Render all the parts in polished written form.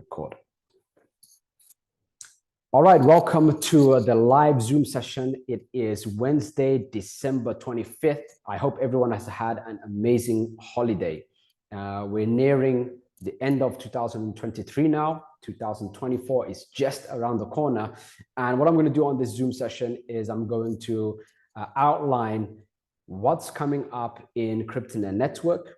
record. All right, welcome to the live Zoom session. It is Wednesday, December 25th. I hope everyone has had an amazing holiday. We're nearing the end of 2023 now. 2024 is just around the corner. And what I'm going to do on this Zoom session is I'm going to outline what's coming up in CryptoNet Network.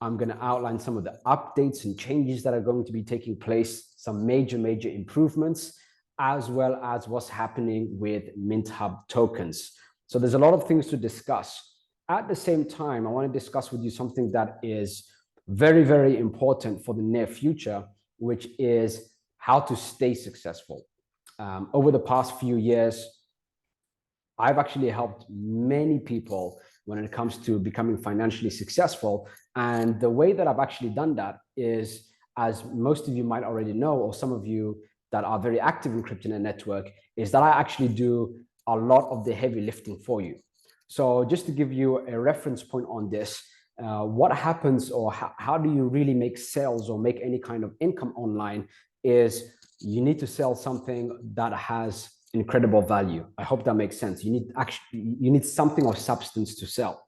I'm going to outline some of the updates and changes that are going to be taking place, some major improvements, as well as what's happening with MintHub tokens. So there's a lot of things to discuss. At the same time, I want to discuss with you something that is very important for the near future, which is how to stay successful. Over the past few years, I've actually helped many people when it comes to becoming financially successful. And the way that I've actually done that is, as most of you might already know, or some of you that are very active in CryptoNet Network, is that I actually do a lot of the heavy lifting for you. So just to give you a reference point on this, what happens, or how do you really make sales or make any kind of income online, is you need to sell something that has incredible value. I hope that makes sense. You need something of substance to sell.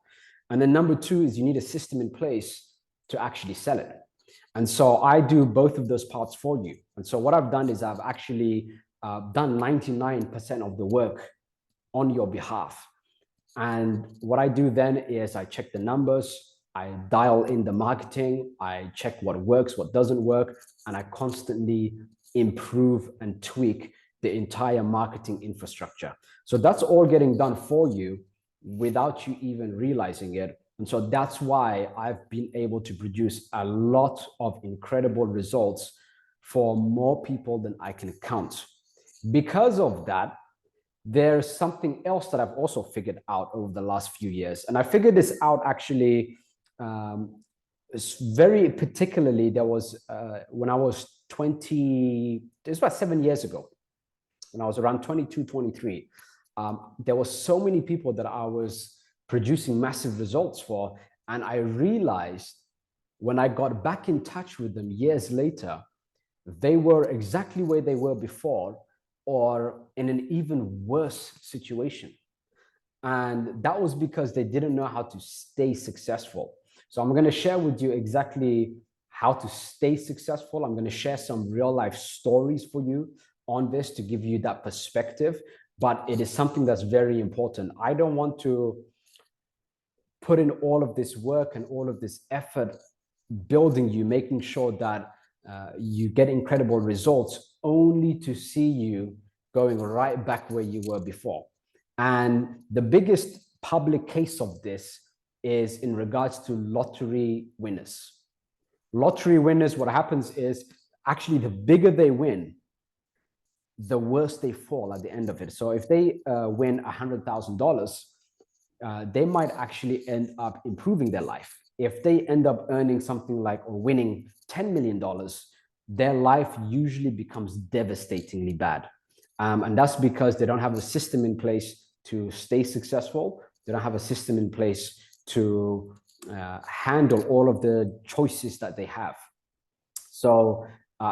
And then number two is you need a system in place to actually sell it. And so I do both of those parts for you. And so what I've done is I've actually done 99% of the work on your behalf. And what I do then is I check the numbers, I dial in the marketing, I check what works, what doesn't work, and I constantly improve and tweak the entire marketing infrastructure. So that's all getting done for you without you even realizing it. And so that's why I've been able to produce a lot of incredible results for more people than I can count. Because of that, there's something else that I've also figured out over the last few years. And I figured this out actually very particularly. There was when I was 20, it was about 7 years ago. When I was around 22, 23, there were so many people that I was producing massive results for. And I realized when I got back in touch with them years later, they were exactly where they were before, or in an even worse situation. And that was because they didn't know how to stay successful. So I'm going to share with you exactly how to stay successful. I'm going to share some real life stories for you on this to give you that perspective, but it is something that's very important. I don't want to put in all of this work and all of this effort building you, making sure that you get incredible results, only to see you going right back where you were before. And the biggest public case of this is in regards to lottery winners. Lottery winners, what happens is actually the bigger they win, the worse they fall at the end of it. So if they win $100,000, they might actually end up improving their life. If they end up earning something like, or winning $10 million, their life usually becomes devastatingly bad. And that's because they don't have a system in place to stay successful. They don't have a system in place to handle all of the choices that they have. So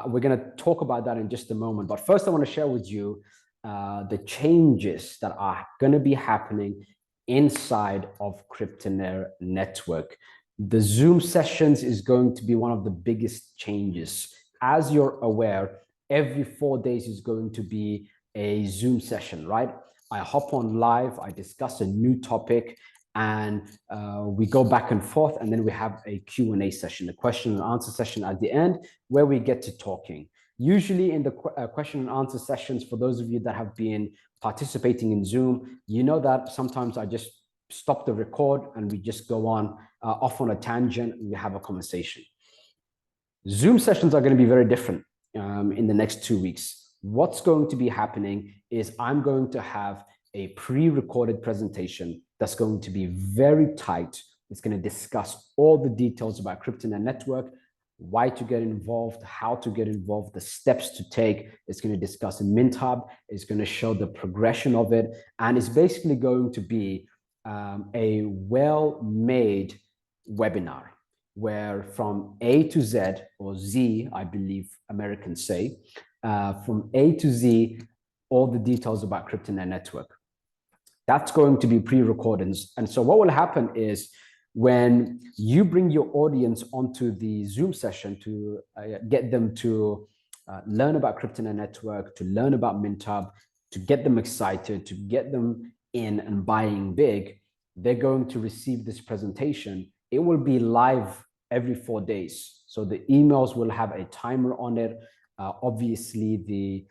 we're going to talk about that in just a moment. But first, I want to share with you the changes that are going to be happening inside of CryptoNet Network. The Zoom sessions is going to be one of the biggest changes. As you're aware, every 4 days is going to be a Zoom session, right? I hop on live, I discuss a new topic, and we go back and forth, and then we have a Q&A session, a question and answer session at the end, where we get to talking. Usually in the question and answer sessions, for those of you that have been participating in Zoom, you know that sometimes I just stop the record and we just go on off on a tangent and we have a conversation. Zoom sessions are going to be very different in the next 2 weeks. What's going to be happening is I'm going to have a pre-recorded presentation that's going to be very tight. It's going to discuss all the details about CryptoNet Network, why to get involved, how to get involved, the steps to take. It's going to discuss MintHub. It's going to show the progression of it. And it's basically going to be a well-made webinar. where from A to Z, or Z, I believe Americans say, from A to Z, all the details about CryptoNet network. That's going to be pre-recorded. And so what will happen is when you bring your audience onto the Zoom session to get them to learn about CryptoNet network, to learn about MintHub, to get them excited, to get them in and buying big, they're going to receive this presentation. It will be live every 4 days. So the emails will have a timer on it. Obviously, the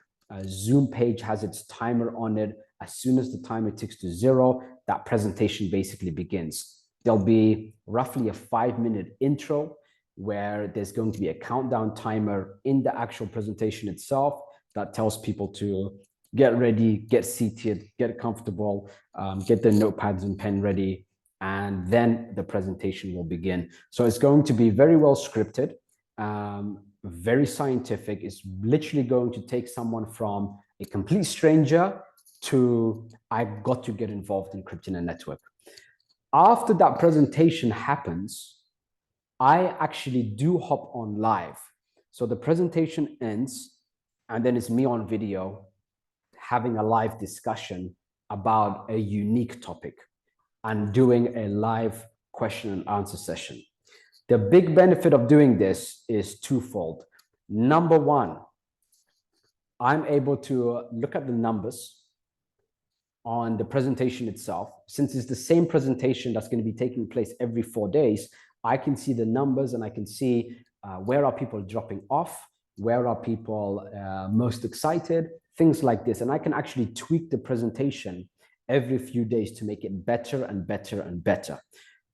Zoom page has its timer on it. As soon as the timer ticks to 0, that presentation basically begins. There'll be roughly a 5-minute intro where there's going to be a countdown timer in the actual presentation itself that tells people to get ready, get seated, get comfortable, get their notepads and pen ready, and then the presentation will begin. So it's going to be very well scripted, very scientific. It's literally going to take someone from a complete stranger to I got to get involved in CryptoNet network. After that presentation happens, I actually do hop on live. So the presentation ends, and then it's me on video having a live discussion about a unique topic and doing a live question and answer session. The big benefit of doing this is twofold. Number one, I'm able to look at the numbers on the presentation itself. Since it's the same presentation that's going to be taking place every 4 days, I can see the numbers and I can see where are people dropping off, where are people most excited, things like this. And I can actually tweak the presentation every few days to make it better and better and better.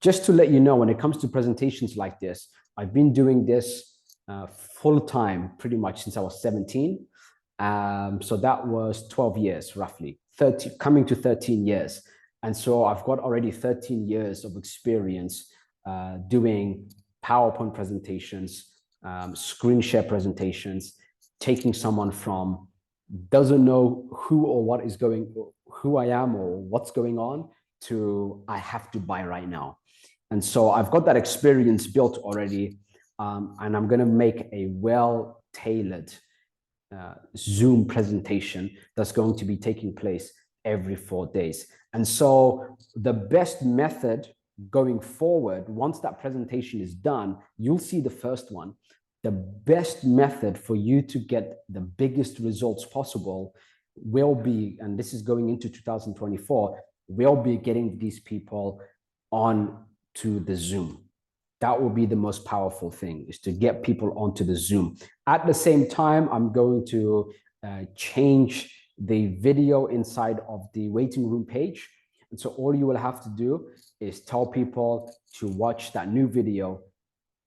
Just to let you know, when it comes to presentations like this, I've been doing this full time pretty much since I was 17. So that was 12 years, roughly, 30, coming to 13 years. And so I've got already 13 years of experience doing PowerPoint presentations, screen share presentations, taking someone from doesn't know who or what is going, who I am or what's going on, to I have to buy right now. And so I've got that experience built already, and I'm going to make a well-tailored Zoom presentation that's going to be taking place every 4 days. And so the best method going forward, once that presentation is done, you'll see the first one. The best method for you to get the biggest results possible will be, and this is going into 2024, will be getting these people on to the Zoom. That will be the most powerful thing, is to get people onto the Zoom. At the same time, I'm going to change the video inside of the waiting room page. And so all you will have to do is tell people to watch that new video,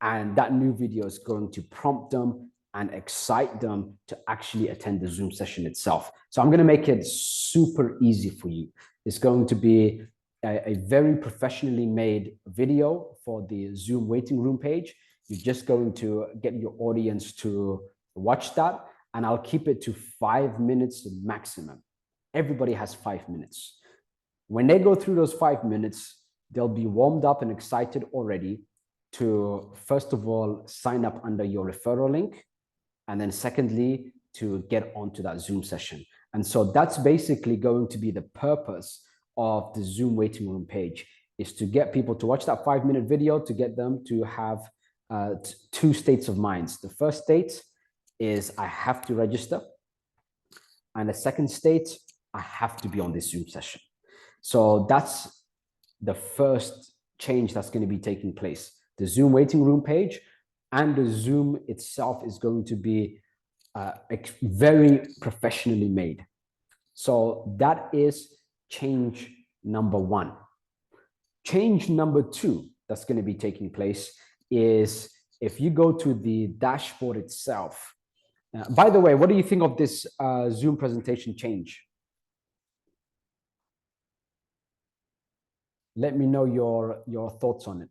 and that new video is going to prompt them and excite them to actually attend the Zoom session itself. So I'm going to make it super easy for you. It's going to be a very professionally made video for the Zoom waiting room page. You're just going to get your audience to watch that, and I'll keep it to 5 minutes maximum. Everybody has 5 minutes. When they go through those 5 minutes, they'll be warmed up and excited already to, first of all, sign up under your referral link, and then secondly, to get onto that Zoom session. And so that's basically going to be the purpose of the Zoom waiting room page, is to get people to watch that 5-minute video, to get them to have two states of minds. The first state is I have to register. And the second state, I have to be on this Zoom session. So that's the first change that's going to be taking place. The Zoom waiting room page and the Zoom itself is going to be very professionally made. So that is change number one. Change number two that's going to be taking place is if you go to the dashboard itself. By the way, what do you think of this Zoom presentation change? Let me know your thoughts on it.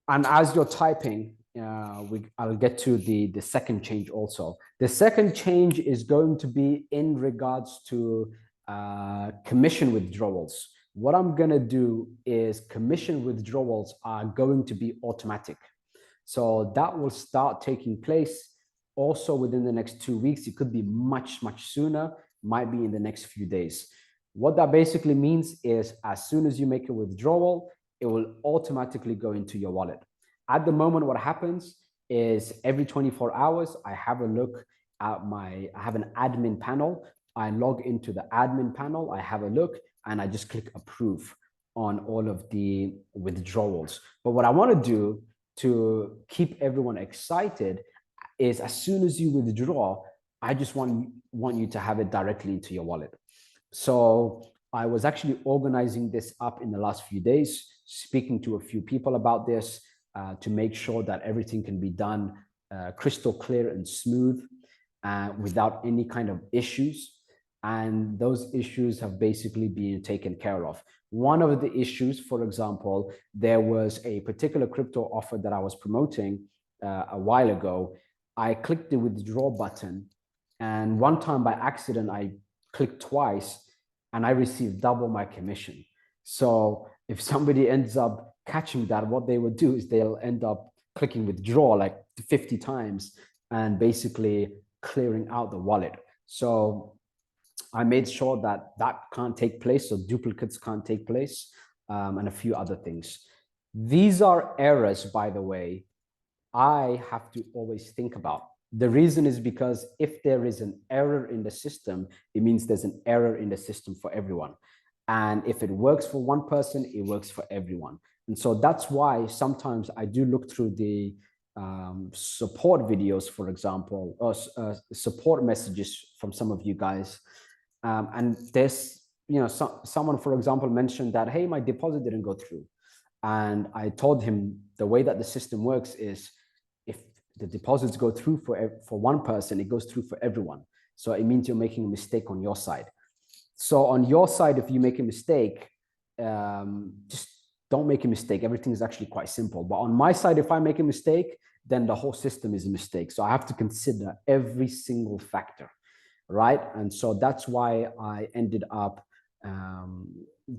And as you're typing, I'll get to the second change also. The second change is going to be in regards to commission withdrawals. what I'm going to do is commission withdrawals are going to be automatic. So that will start taking place also within the next 2 weeks. It could be much, much sooner, might be in the next few days. What that basically means is as soon as you make a withdrawal, it will automatically go into your wallet. At the moment, what happens is every 24 hours, I have a look at I have an admin panel. I log into the admin panel, I have a look, and I just click approve on all of the withdrawals. But what I want to do to keep everyone excited is as soon as you withdraw, I just want you to have it directly into your wallet. So I was actually organizing this up in the last few days, speaking to a few people about this to make sure that everything can be done crystal clear and smooth without any kind of issues. And those issues have basically been taken care of. One of the issues, for example, there was a particular crypto offer that I was promoting a while ago. I clicked the withdraw button, and one time by accident, I clicked twice and I received double my commission. So if somebody ends up catching that, what they would do is they'll end up clicking withdraw like 50 times and basically clearing out the wallet. So I made sure that that can't take place, so duplicates can't take place, and a few other things. These are errors, by the way, I have to always think about. The reason is because if there is an error in the system, it means there's an error in the system for everyone. And if it works for one person, it works for everyone. And so that's why sometimes I do look through the support videos, for example, or support messages from some of you guys. And there's, someone, for example, mentioned that, hey, my deposit didn't go through. And I told him the way that the system works is if the deposits go through for one person, it goes through for everyone. So it means you're making a mistake on your side. So on your side, if you make a mistake, just don't make a mistake. Everything is actually quite simple. But on my side, if I make a mistake, then the whole system is a mistake. So I have to consider every single factor, right? And so that's why I ended up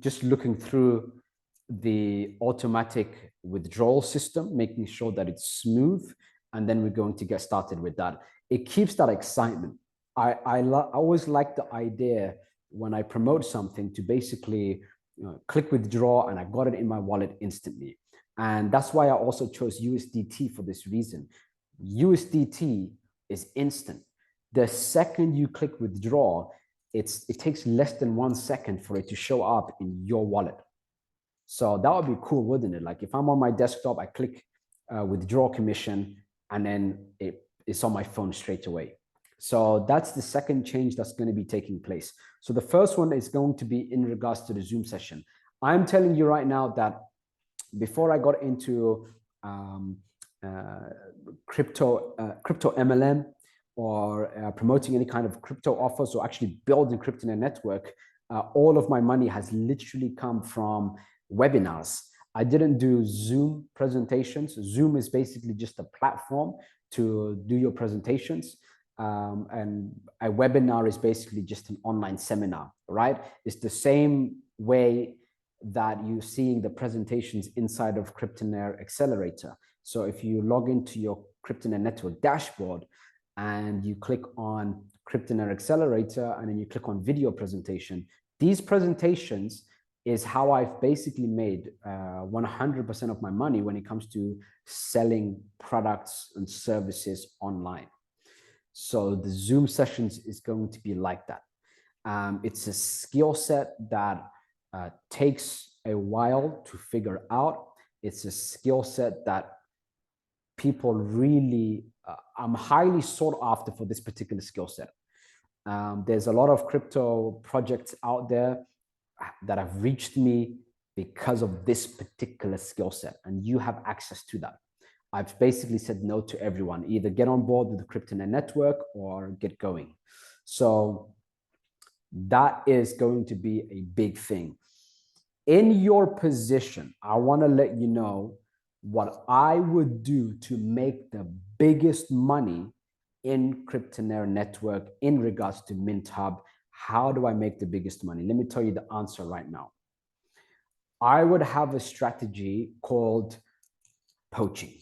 just looking through the automatic withdrawal system, making sure that it's smooth, and then we're going to get started with that. It keeps that excitement. I always like the idea when I promote something to basically click withdraw and I got it in my wallet instantly. And that's why I also chose USDT for this reason. USDT is instant. The second you click withdraw, it takes less than 1 second for it to show up in your wallet. So that would be cool, wouldn't it? Like if I'm on my desktop, I click withdraw commission, and then it's on my phone straight away. So that's the second change that's going to be taking place. So the first one is going to be in regards to the Zoom session. I'm telling you right now that before I got into crypto MLM or promoting any kind of crypto offers or actually building crypto in a network, all of my money has literally come from webinars. I didn't do Zoom presentations. Zoom is basically just a platform to do your presentations. And a webinar is basically just an online seminar, right? It's the same way that you're seeing the presentations inside of Cryptonaire Accelerator. So if you log into your Cryptonaire network dashboard and you click on Cryptonaire Accelerator and then you click on video presentation, these presentations is how I've basically made 100% of my money when it comes to selling products and services online. So the Zoom sessions is going to be like that. It's a skill set that takes a while to figure out. It's a skill set that people really, I'm highly sought after for this particular skill set. There's a lot of crypto projects out there that have reached me because of this particular skill set, and you have access to that. I've basically said no to everyone. Either get on board with the Cryptonaire network or get going. So that is going to be a big thing. In your position, I want to let you know what I would do to make the biggest money in Cryptonaire network in regards to Mint Hub. How do I make the biggest money? Let me tell you the answer right now. I would have a strategy called poaching.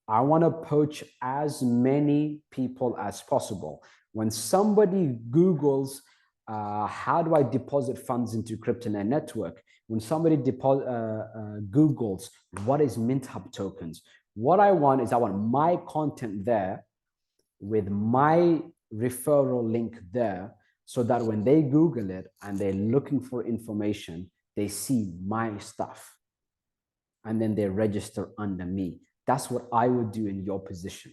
I want to poach as many people as possible. When somebody Googles, how do I deposit funds into CryptoNet network? When somebody Googles, what is MintHub tokens? What I want is I want my content there with my referral link there, so that when they Google it and they're looking for information, they see my stuff and then they register under me. That's what I would do in your position.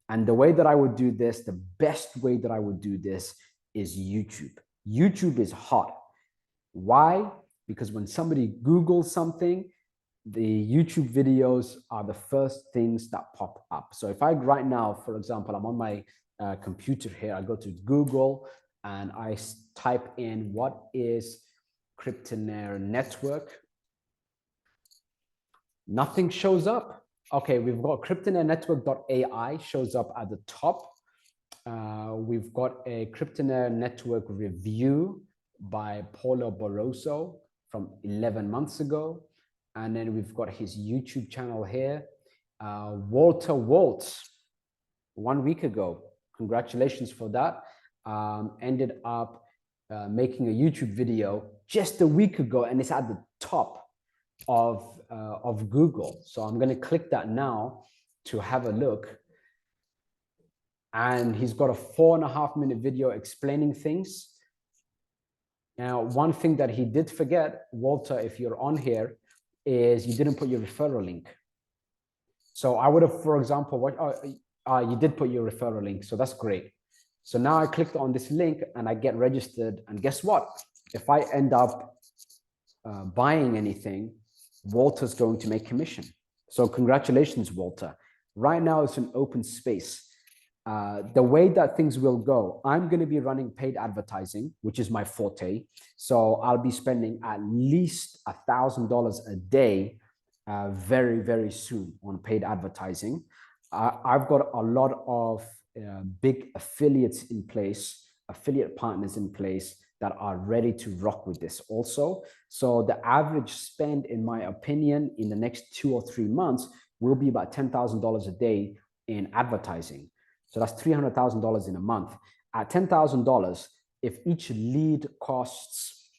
And the way that I would do this, the best way that I would do this is YouTube. YouTube is hot. Why? Because when somebody Googles something, the YouTube videos are the first things that pop up. So if I right now, for example, I'm on my computer here, I go to Google and I type in what is Cryptonaire network, nothing shows up. Okay, we've got cryptonairenetwork.ai shows up at the top. We've got a Cryptonaire network review by Paulo Barroso from 11 months ago. And then we've got his YouTube channel here. Walter Waltz, 1 week ago. Congratulations for that. Ended up making a YouTube video just a week ago, and it's at the top of Google. So I'm going to click that now to have a look. And he's got a 4.5-minute video explaining things. Now, one thing that he did forget, Walter, if you're on here, is you didn't put your referral link. So I would have, for example, you did put your referral link. So that's great. So now I clicked on this link and I get registered. And guess what? If I end up buying anything, Walter's going to make commission. So congratulations, Walter. Right now it's an open space. The way that things will go, I'm going to be running paid advertising, which is my forte. So I'll be spending at least $1,000 a day very, very soon on paid advertising. I've got a lot of big affiliates in place, affiliate partners in place that are ready to rock with this also. So the average spend, in my opinion, in the next 2 or 3 months will be about $10,000 a day in advertising. So that's $300,000 in a month. At $10,000, if each lead costs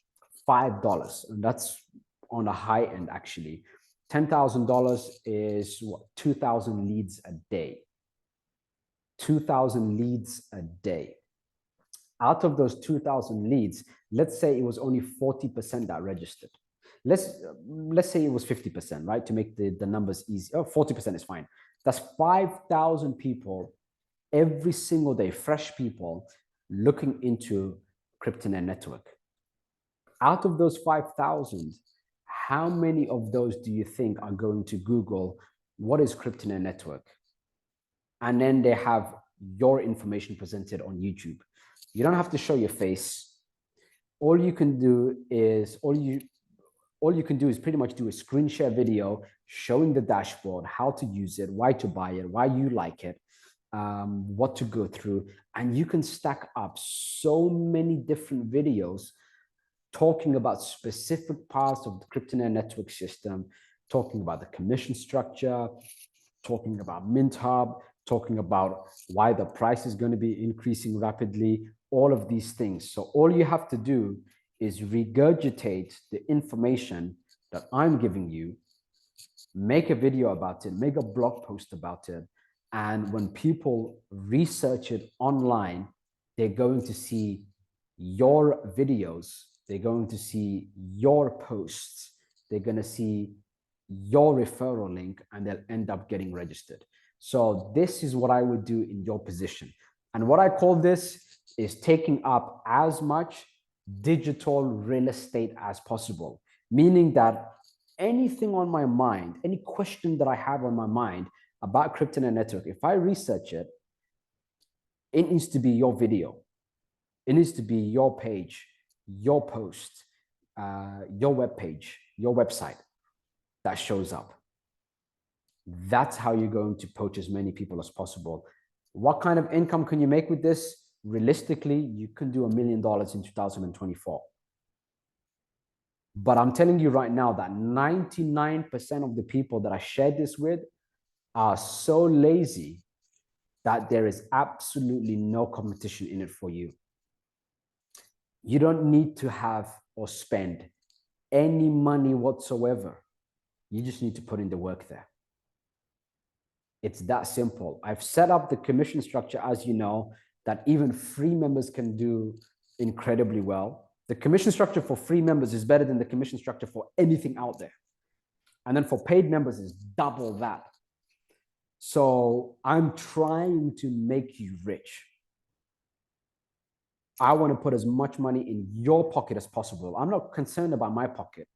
$5, and that's on the high end actually, $10,000 is what, 2,000 leads a day. 2,000 leads a day. Out of those 2,000 leads, let's say it was only 40% that registered. Let's say it was 50%, right? To make the numbers easy. Oh, 40% is fine. That's 5,000 people every single day, fresh people looking into CryptoNet network. Out of those 5,000, how many of those do you think are going to Google what is CryptoNet network? And then they have your information presented on YouTube. You don't have to show your face. All you can do is pretty much do a screen share video showing the dashboard, how to use it, why to buy it, why you like it, what to go through. And you can stack up so many different videos talking about specific parts of the CryptoNet network system, talking about the commission structure, talking about MintHub, talking about why the price is going to be increasing rapidly, all of these things. So all you have to do is regurgitate the information that I'm giving you, make a video about it, make a blog post about it. And when people research it online, they're going to see your videos, they're going to see your posts, they're going to see your referral link, and they'll end up getting registered. So this is what I would do in your position. And what I call this is taking up as much digital real estate as possible, meaning that anything on my mind, any question that I have on my mind about CryptoNet network, if I research it, it needs to be your video. It needs to be your page, your post, your web page, your website that shows up. That's how you're going to poach as many people as possible. What kind of income can you make with this? Realistically, you can do $1 million in 2024. But I'm telling you right now that 99% of the people that I shared this with are so lazy that there is absolutely no competition in it for you. You don't need to have or spend any money whatsoever. You just need to put in the work there. It's that simple. I've set up the commission structure, as you know, that even free members can do incredibly well. The commission structure for free members is better than the commission structure for anything out there. And then for paid members is double that. So I'm trying to make you rich. I want to put as much money in your pocket as possible. I'm not concerned about my pocket.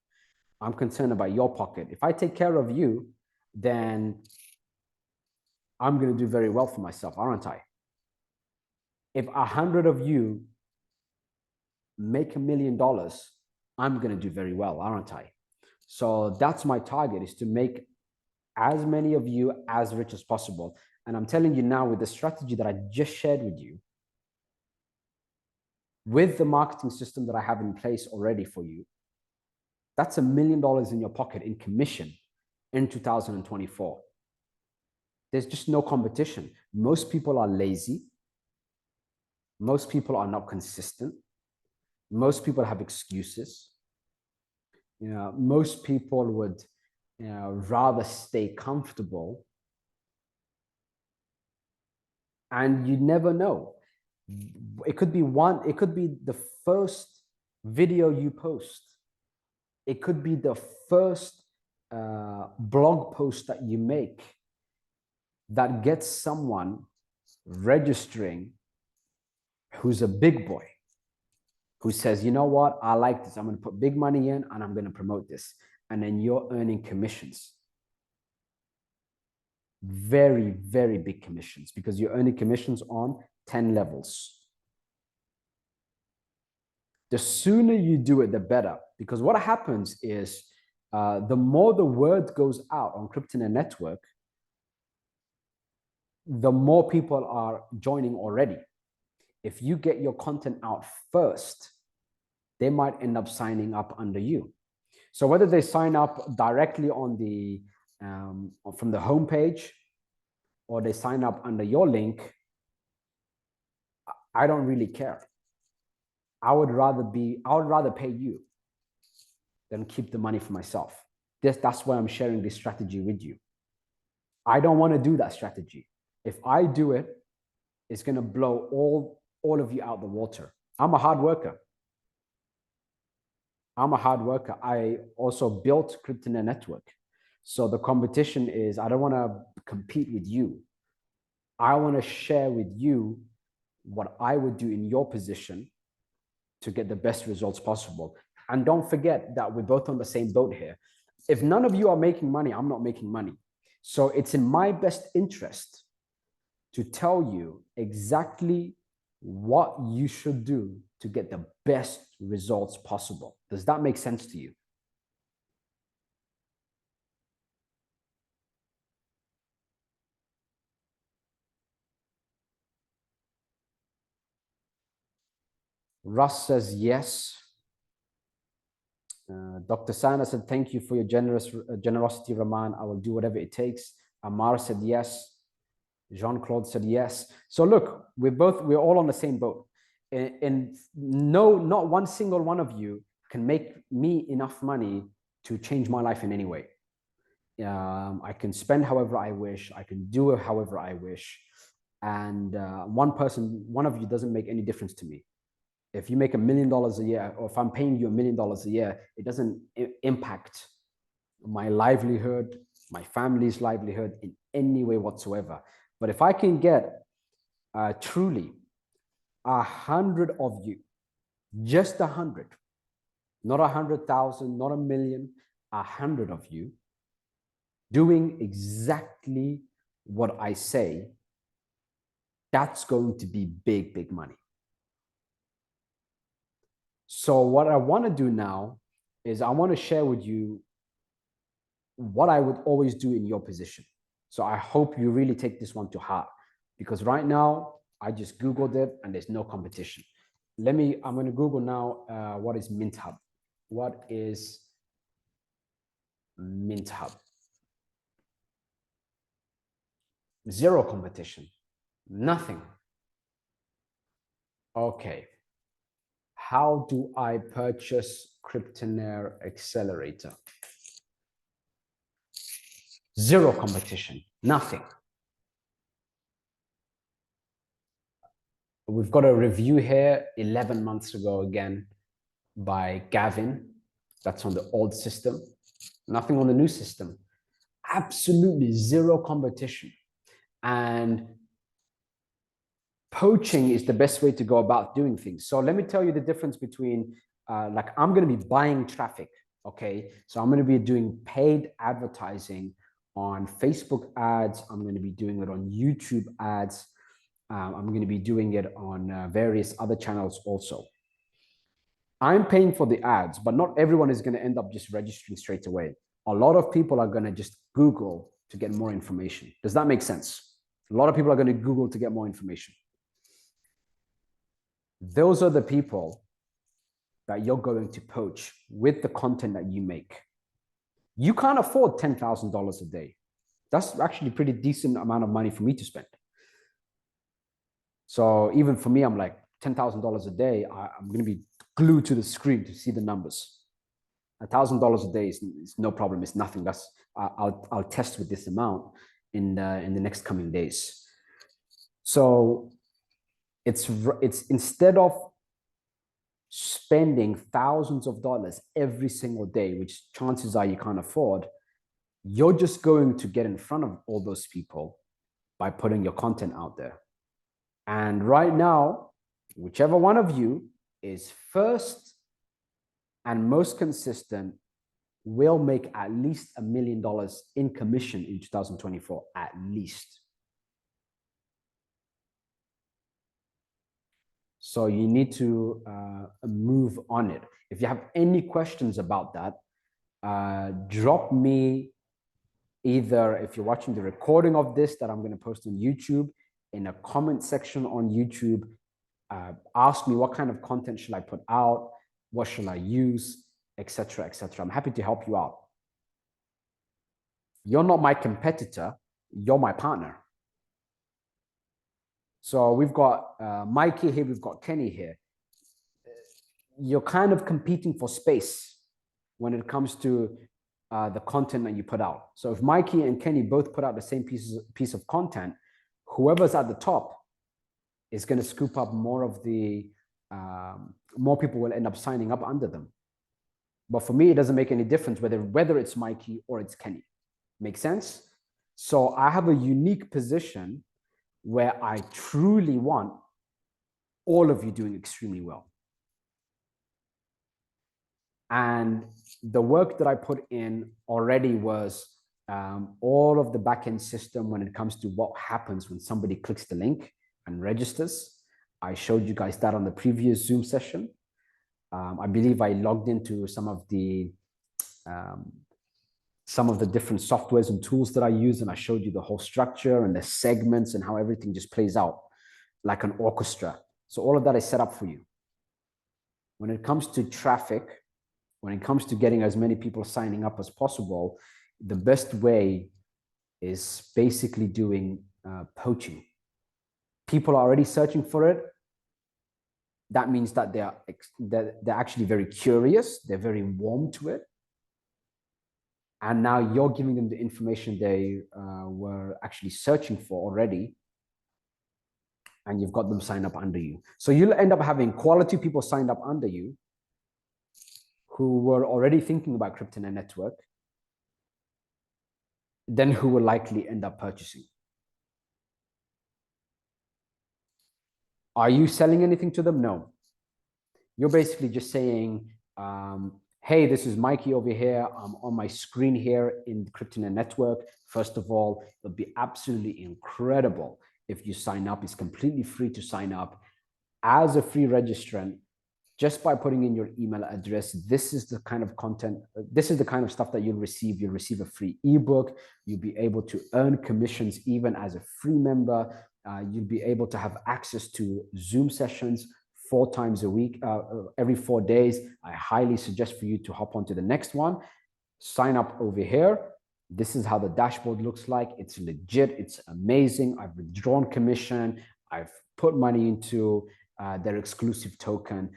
I'm concerned about your pocket. If I take care of you, then I'm going to do very well for myself, aren't I? If 100 of you make $1 million, I'm going to do very well, aren't I? So that's my target, is to make as many of you as rich as possible. And I'm telling you now, with the strategy that I just shared with you, with the marketing system that I have in place already for you, that's $1 million in your pocket in commission in 2024. There's just no competition. Most people are lazy. Most people are not consistent. Most people have excuses. Most people would rather stay comfortable. And you never know. It could be the first video you post. It could be the first blog post that you make that gets someone registering who's a big boy, who says, you know what, I like this. I'm going to put big money in and I'm going to promote this. And then you're earning commissions. Very, very big commissions, because you're earning commissions on 10 levels. The sooner you do it, the better. Because what happens is the more the word goes out on Kryptonet Network, the more people are joining already. If you get your content out first, they might end up signing up under you. So whether they sign up directly on the from the homepage, or they sign up under your link, I don't really care. I would rather pay you than keep the money for myself. That's why I'm sharing this strategy with you. I don't want to do that strategy. If I do it, it's going to blow all of you out the water. I'm a hard worker. I also built Kryptonet Network. So the competition is, I don't want to compete with you. I want to share with you what I would do in your position to get the best results possible. And don't forget that we're both on the same boat here. If none of you are making money, I'm not making money. So it's in my best interest to tell you exactly what you should do to get the best results possible. Does that make sense to you? Russ says yes. Dr. Sana said, thank you for your generosity, Rahman. I will do whatever it takes. Amar said yes. Jean-Claude said yes. So look, we're all on the same boat. And no, not one single one of you can make me enough money to change my life in any way. I can spend however I wish. I can do it however I wish. And one of you doesn't make any difference to me. If you make $1 million a year, or if I'm paying you $1 million a year, it doesn't impact my livelihood, my family's livelihood in any way whatsoever. But if I can get truly 100 of you, just 100, not 100,000, not 1,000,000, 100 of you doing exactly what I say, that's going to be big, big money. So what I want to do now is I want to share with you what I would always do in your position. So I hope you really take this one to heart, because right now I just Googled it and there's no competition. I'm going to Google now, what is Mint Hub? What is Mint Hub? Zero competition, nothing. Okay. How do I purchase Kryptonaire Accelerator? Zero competition, nothing. We've got a review here 11 months ago again by Gavin. That's on the old system. Nothing on the new system. Absolutely zero competition. And poaching is the best way to go about doing things. So let me tell you the difference between, like I'm going to be buying traffic. Okay. So I'm going to be doing paid advertising on Facebook ads. I'm going to be doing it on YouTube ads. I'm going to be doing it on various other channels also. I'm paying for the ads, but not everyone is going to end up just registering straight away. A lot of people are going to just Google to get more information. Does that make sense? A lot of people are going to Google to get more information. Those are the people that you're going to poach with the content that you make. You can't afford $10,000 a day. That's actually a pretty decent amount of money for me to spend. So even for me, I'm like $10,000 a day. I'm going to be glued to the screen to see the numbers. $1,000 a day is no problem. It's nothing. That's I'll test with this amount in the next coming days. So it's instead of spending thousands of dollars every single day, which chances are you can't afford, you're just going to get in front of all those people by putting your content out there. And right now, whichever one of you is first and most consistent will make at least $1 million in commission in 2024, at least. So you need to move on it. If you have any questions about that, drop me either if you're watching the recording of this that I'm going to post on YouTube, in a comment section on YouTube. Ask me what kind of content should I put out, what should I use, etc., etc. I'm happy to help you out. You're not my competitor, you're my partner. So we've got Mikey here, we've got Kenny here. You're kind of competing for space when it comes to the content that you put out. So if Mikey and Kenny both put out the same piece of content, whoever's at the top is going to scoop up more of the, more people will end up signing up under them. But for me, it doesn't make any difference whether it's Mikey or it's Kenny. Make sense? So I have a unique position where I truly want all of you doing extremely well. And the work that I put in already was all of the backend system when it comes to what happens when somebody clicks the link and registers. I showed you guys that on the previous Zoom session. I believe I logged into some of the different softwares and tools that I use, and I showed you the whole structure and the segments and how everything just plays out like an orchestra. So all of that is set up for you. When it comes to traffic, when it comes to getting as many people signing up as possible, the best way is basically doing poaching. People are already searching for it. That means that they're actually very curious. They're very warm to it. And now you're giving them the information they were actually searching for already. And you've got them signed up under you. So you'll end up having quality people signed up under you who were already thinking about Kryptonaire Network, then who will likely end up purchasing. Are you selling anything to them? No. You're basically just saying, hey, this is Mikey over here. I'm on my screen here in the Kryptonaire Network. First of all, it would be absolutely incredible if you sign up. It's completely free to sign up as a free registrant. Just by putting in your email address, this is the kind of content, this is the kind of stuff that you'll receive. You'll receive a free ebook. You'll be able to earn commissions even as a free member. You'll be able to have access to Zoom sessions 4 times a week, every 4 days. I highly suggest for you to hop onto the next one. Sign up over here. This is how the dashboard looks like. It's legit. It's amazing. I've withdrawn commission. I've put money into their exclusive token.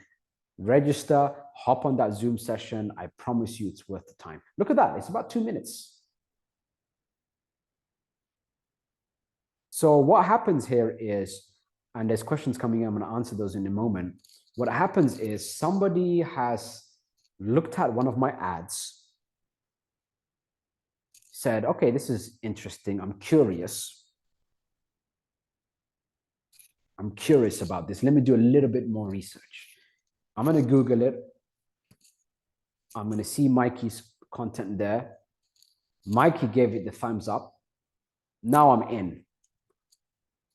Register, hop on that Zoom session. I promise you it's worth the time. Look at that. It's about 2 minutes. So what happens here is, and there's questions coming in, I'm going to answer those in a moment. What happens is somebody has looked at one of my ads, said, okay, this is interesting. I'm curious. I'm curious about this. Let me do a little bit more research. I'm going to Google it. I'm going to see Mikey's content there. Mikey gave it the thumbs up. Now I'm in.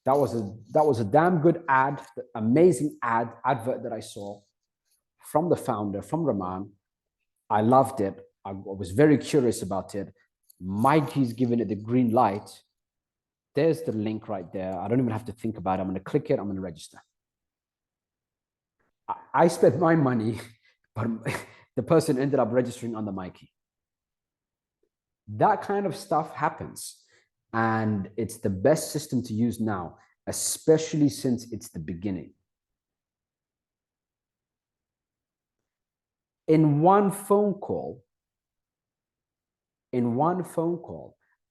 That was a damn good ad, amazing advert that I saw from the founder, from Rahman. I loved it. I was very curious about it. Mikey's giving it the green light. There's the link right there. I don't even have to think about it. I'm going to click it. I'm going to register. I spent my money, but the person ended up registering under Mikey. That kind of stuff happens. And it's the best system to use now, especially since it's the beginning. In one phone call,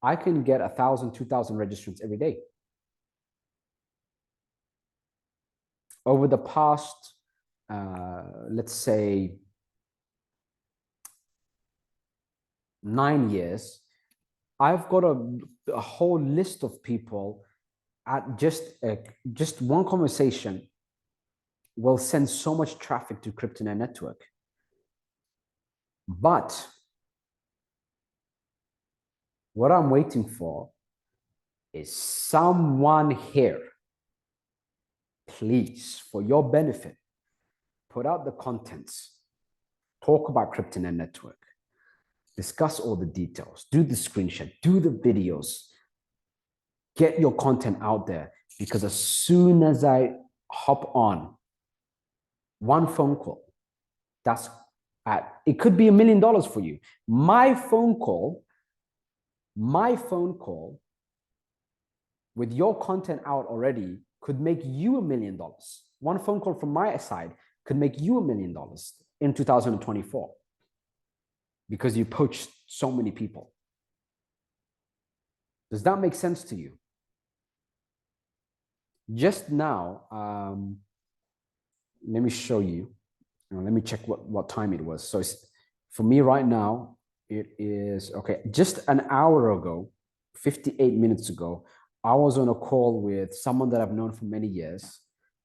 I can get 1,000, 2,000 registrants every day. Over the past, let's say, 9 years, I've got a whole list of people at just one conversation will send so much traffic to CryptoNet network. But what I'm waiting for is someone here, please, for your benefit, put out the contents, talk about CryptoNet network, discuss all the details, do the screenshot, do the videos, get your content out there, because as soon as I hop on one phone call, it could be $1 million for you. My phone call with your content out already could make you $1 million. One phone call from my side could make you $1 million in 2024 because you poached so many people. Does that make sense to you? Just now, let me show you. Let me check what time it was. So for me right now, it is, okay, just an hour ago, 58 minutes ago, I was on a call with someone that I've known for many years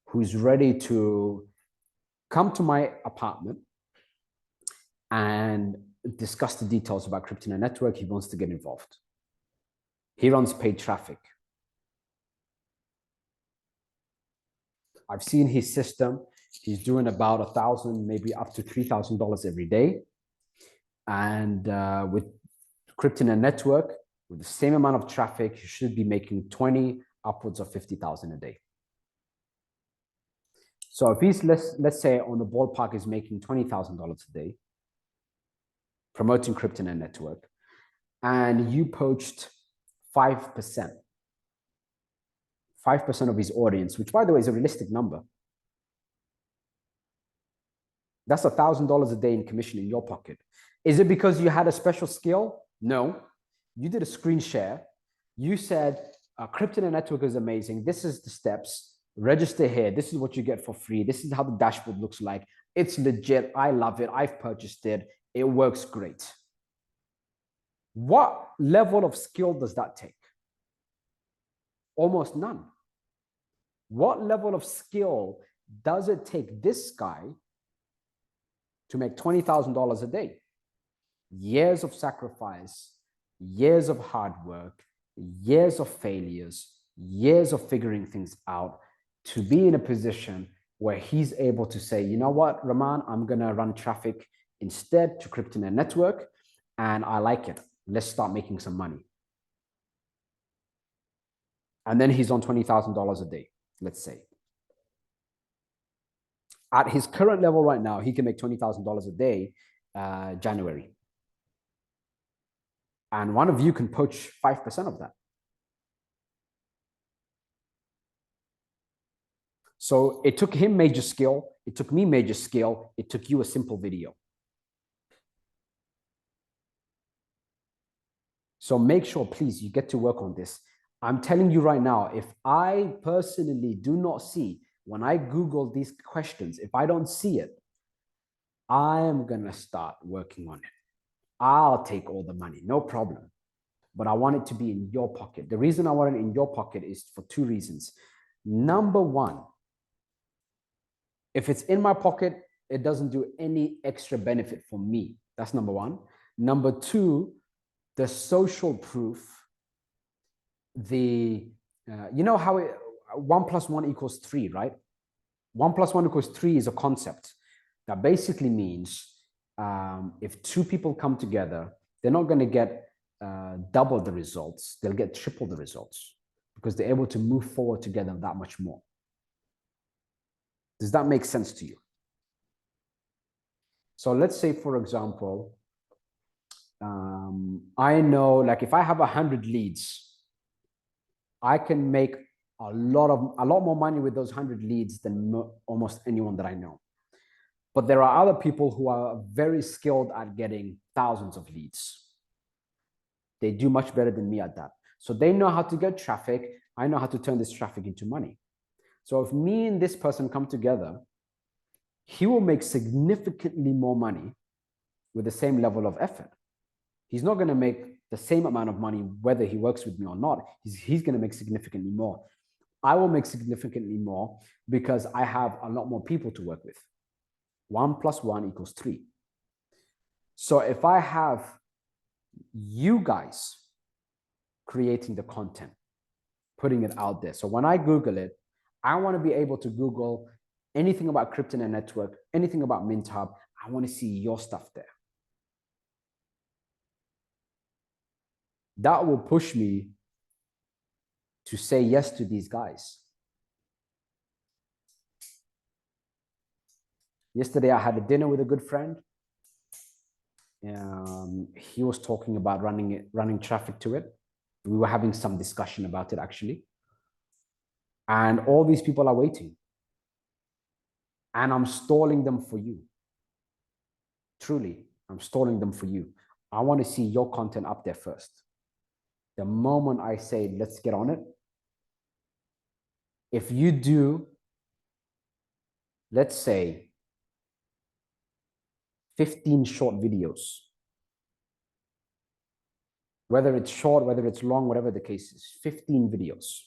who's ready to come to my apartment and discuss the details about CryptoNet network. He wants to get involved. He runs paid traffic. I've seen his system. He's doing about $1,000, maybe up to $3,000 every day. And with CryptoNet network, with the same amount of traffic, you should be making 20, upwards of 50,000 a day. So if he's, let's say on the ballpark is making $20,000 a day, promoting CryptoNet network, and you poached 5% of his audience, which by the way is a realistic number. That's $1,000 a day in commission in your pocket. Is it because you had a special skill? No. You did a screen share. You said, CryptoNet network is amazing. This is the steps. Register here. This is what you get for free. This is how the dashboard looks like. It's legit. I love it. I've purchased it. It works great. What level of skill does that take? Almost none. What level of skill does it take this guy to make $20,000 a day? Years of sacrifice, years of hard work, years of failures, years of figuring things out to be in a position where he's able to say, you know what, Rahman, I'm going to run traffic instead to CryptoNet network, and I like it. Let's start making some money. And then he's on $20,000 a day, let's say. At his current level right now, he can make $20,000 a day, January. And one of you can poach 5% of that. So it took him major skill. It took me major skill. It took you a simple video. So make sure, please, you get to work on this. I'm telling you right now, if I personally do not see, when I Google these questions, if I don't see it, I am going to start working on it. I'll take all the money, no problem. But I want it to be in your pocket. The reason I want it in your pocket is for two reasons. Number one, if it's in my pocket, it doesn't do any extra benefit for me. That's number one. Number two, the social proof, you know how 1 + 1 = 3, right? 1 + 1 = 3 is a concept that basically means if two people come together, they're not going to get double the results. They'll get triple the results because they're able to move forward together that much more. Does that make sense to you? So let's say, for example, I know, like, if I have 100 leads, I can make a lot more money with those 100 leads than almost anyone that I know. But there are other people who are very skilled at getting thousands of leads. They do much better than me at that. So they know how to get traffic. I know how to turn this traffic into money. So if me and this person come together, he will make significantly more money with the same level of effort. He's not going to make the same amount of money whether he works with me or not. He's going to make significantly more. I will make significantly more because I have a lot more people to work with. 1 + 1 = 3. So if I have you guys creating the content, putting it out there. So when I Google it, I want to be able to Google anything about Cryptonet Network, anything about Mint Hub. I want to see your stuff there. That will push me to say yes to these guys. Yesterday, I had a dinner with a good friend. He was talking about running traffic to it. We were having some discussion about it, actually. And all these people are waiting. And I'm stalling them for you. Truly, I'm stalling them for you. I want to see your content up there first. The moment I say, let's get on it, if you do, let's say, 15 short videos, whether it's short, whether it's long, whatever the case is, 15 videos,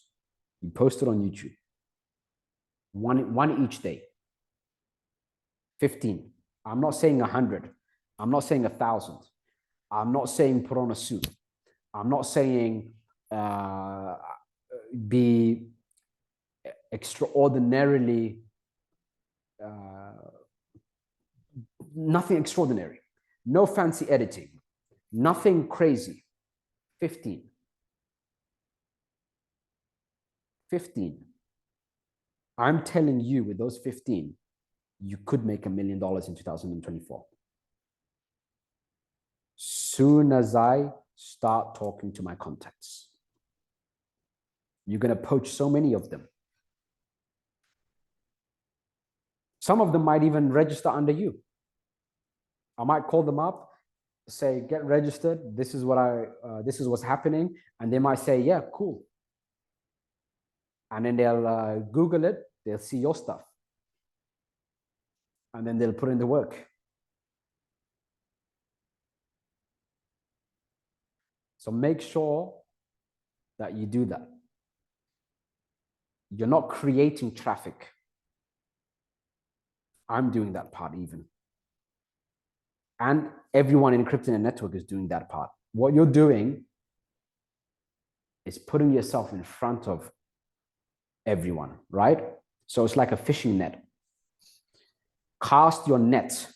you post it on YouTube, one each day, 15. I'm not saying 100. I'm not saying 1,000. I'm not saying put on a suit. I'm not saying be extraordinarily, nothing extraordinary, no fancy editing, nothing crazy. 15. 15. I'm telling you, with those 15, you could make $1 million in 2024. Soon as I start talking to my contacts, you're going to poach so many of them. Some of them might even register under you. I might call them up, say, get registered. This is what's happening. And they might say, yeah, cool. And then they'll Google it. They'll see your stuff. And then they'll put in the work. So make sure that you do that. You're not creating traffic. I'm doing that part even. And everyone in Cryptonet Network is doing that part. What you're doing is putting yourself in front of everyone, right? So it's like a fishing net. Cast your net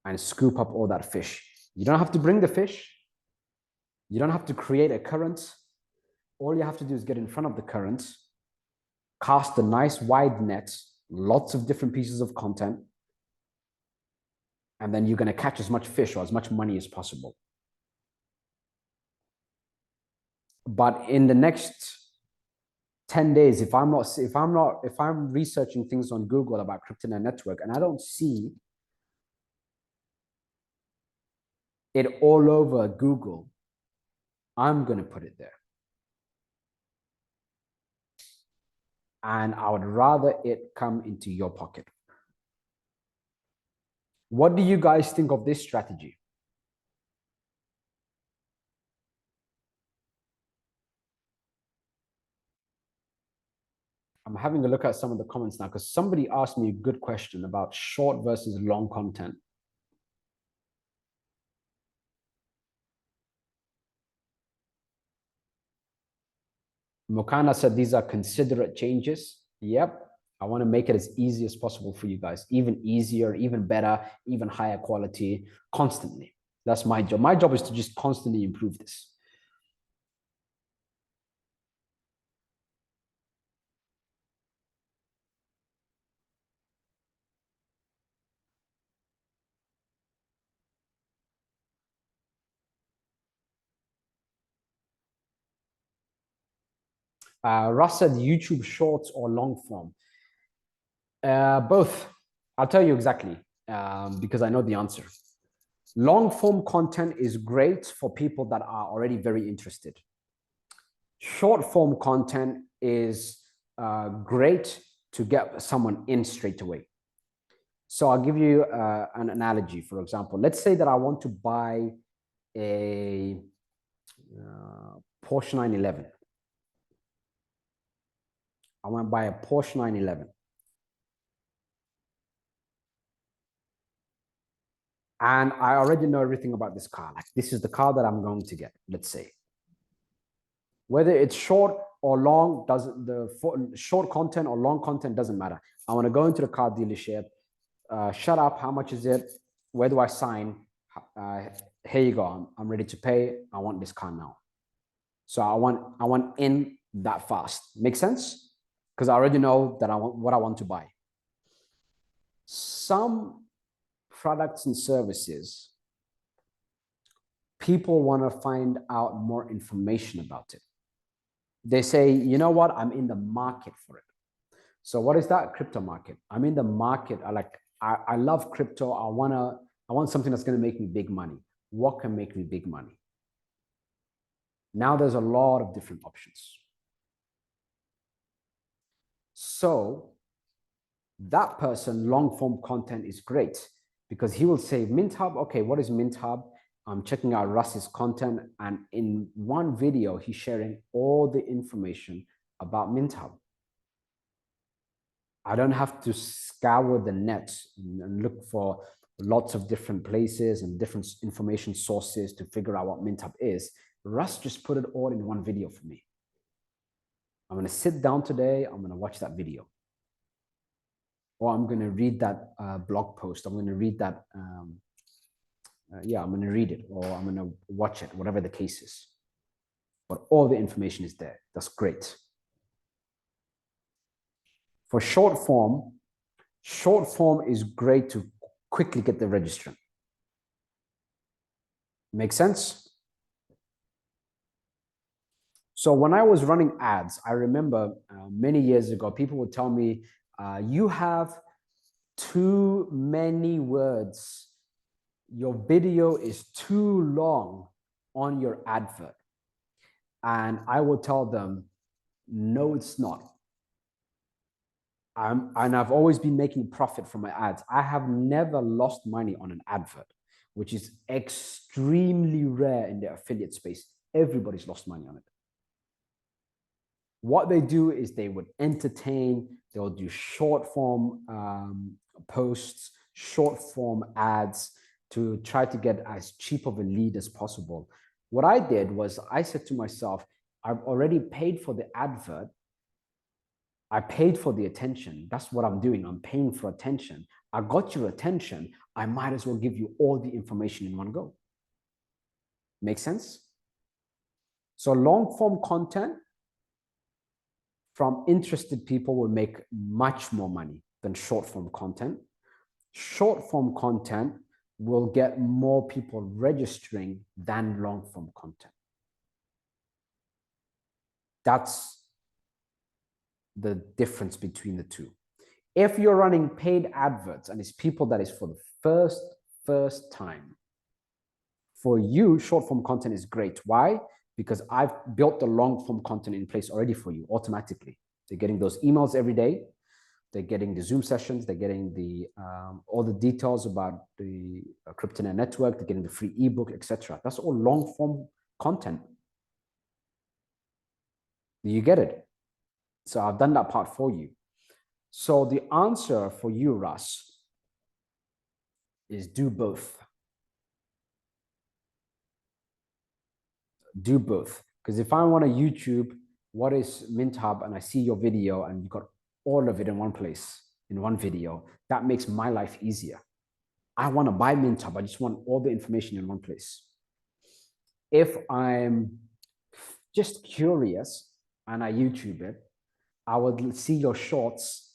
and scoop up all that fish. You don't have to bring the fish. You don't have to create a current. All you have to do is get in front of the current, cast a nice wide net, lots of different pieces of content, and then you're going to catch as much fish or as much money as possible. But in the next 10 days, if I'm researching things on Google about CryptoNet network and I don't see it all over Google, I'm going to put it there. And I would rather it come into your pocket. What do you guys think of this strategy? I'm having a look at some of the comments now because somebody asked me a good question about short versus long content. Mokana said these are considerate changes. Yep. I want to make it as easy as possible for you guys, even easier, even better, even higher quality, constantly. That's my job. My job is to just constantly improve this. Russ said YouTube shorts or long form. Both. I'll tell you exactly because I know the answer. Long form content is great for people that are already very interested. Short form content is great to get someone in straight away. So I'll give you an analogy. For example, let's say that I want to buy a Porsche 911. I want to buy a Porsche 911. And I already know everything about this car. Like, this is the car that I'm going to get, let's say. Whether it's short or long, short content or long content doesn't matter. I want to go into the car dealership. Shut up. How much is it? Where do I sign? Here you go. I'm ready to pay. I want this car now. So I want in that fast. Make sense? Because I already know that I want what I want to buy. Some products and services, people want to find out more information about it. They say, you know what? I'm in the market for it. So what is that? Crypto market. I'm in the market. I love crypto. I want something that's going to make me big money. What can make me big money? Now there's a lot of different options. So that person, long form content is great because he will say Mint Hub. Okay, what is Mint Hub? I'm checking out Russ's content, and in one video, he's sharing all the information about Mint Hub. I don't have to scour the net and look for lots of different places and different information sources to figure out what Mint Hub is. Russ just put it all in one video for me. I'm going to sit down today. I'm going to watch that video. Or I'm going to read that blog post. I'm going to read that. I'm going to read it, or I'm going to watch it, whatever the case is. But all the information is there. That's great. For short form is great to quickly get the registrant. Make sense? So when I was running ads, I remember many years ago, people would tell me, you have too many words. Your video is too long on your advert. And I would tell them, no, it's not. And I've always been making profit from my ads. I have never lost money on an advert, which is extremely rare in the affiliate space. Everybody's lost money on it. What they do is they would entertain, they'll do short form posts, short form ads to try to get as cheap of a lead as possible. What I did was I said to myself, I've already paid for the advert. I paid for the attention. That's what I'm doing. I'm paying for attention. I got your attention. I might as well give you all the information in one go. Make sense? So long form content from interested people will make much more money. than short form content. Short form content will get more people registering than long form content. That's the difference between the two. If you're running paid adverts and it's people that is for the first time, for you, short form content is great. Why? Because I've built the long form content in place already for you automatically. They're getting those emails every day. They're getting the Zoom sessions. They're getting the all the details about the CryptoNet network. They're getting the free ebook, etc. That's all long form content. You get it? So I've done that part for you. So the answer for you, Russ, is do both. Do both. Because if I'm on a YouTube, what is Mint Hub, and I see your video and you got all of it in one place, in one video, that makes my life easier. I want to buy Mint Hub. I just want all the information in one place. If I'm just curious and I YouTube it, I would see your shorts,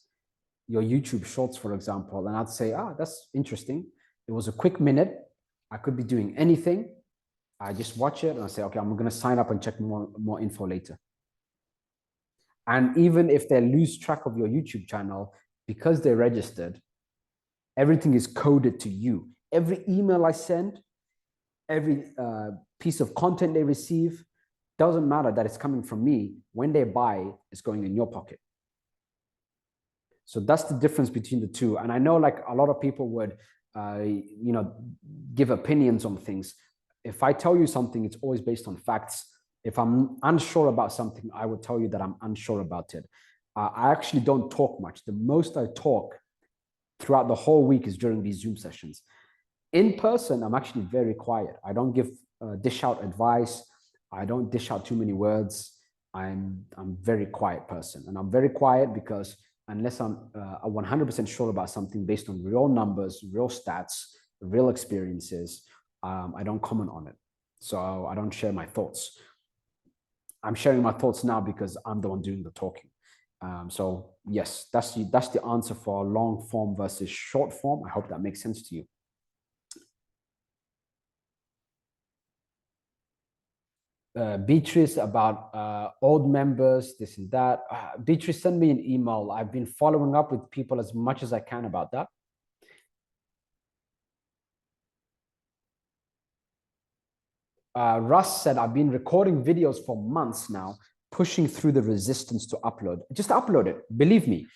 your YouTube shorts, for example, and I'd say, that's interesting. It was a quick minute. I could be doing anything. I just watch it and I say, okay, I'm going to sign up and check more info later. And even if they lose track of your YouTube channel, because they're registered, everything is coded to you. Every email I send, every piece of content they receive, doesn't matter that it's coming from me. When they buy, it's going in your pocket. So that's the difference between the two. And I know like a lot of people would, give opinions on things. If I tell you something, it's always based on facts. If I'm unsure about something, I would tell you that I'm unsure about it. I actually don't talk much. The most I talk throughout the whole week is during these Zoom sessions. In person, I'm actually very quiet. I don't dish out advice. I don't dish out too many words. I'm a very quiet person. And I'm very quiet because unless I'm 100% sure about something based on real numbers, real stats, real experiences, I don't comment on it. So I don't share my thoughts. I'm sharing my thoughts now because I'm the one doing the talking. So yes, that's the answer for long form versus short form. I hope that makes sense to you. Beatrice, about old members, this and that. Beatrice, send me an email. I've been following up with people as much as I can about that. Russ said, I've been recording videos for months now, pushing through the resistance to upload. Just upload it. Believe me.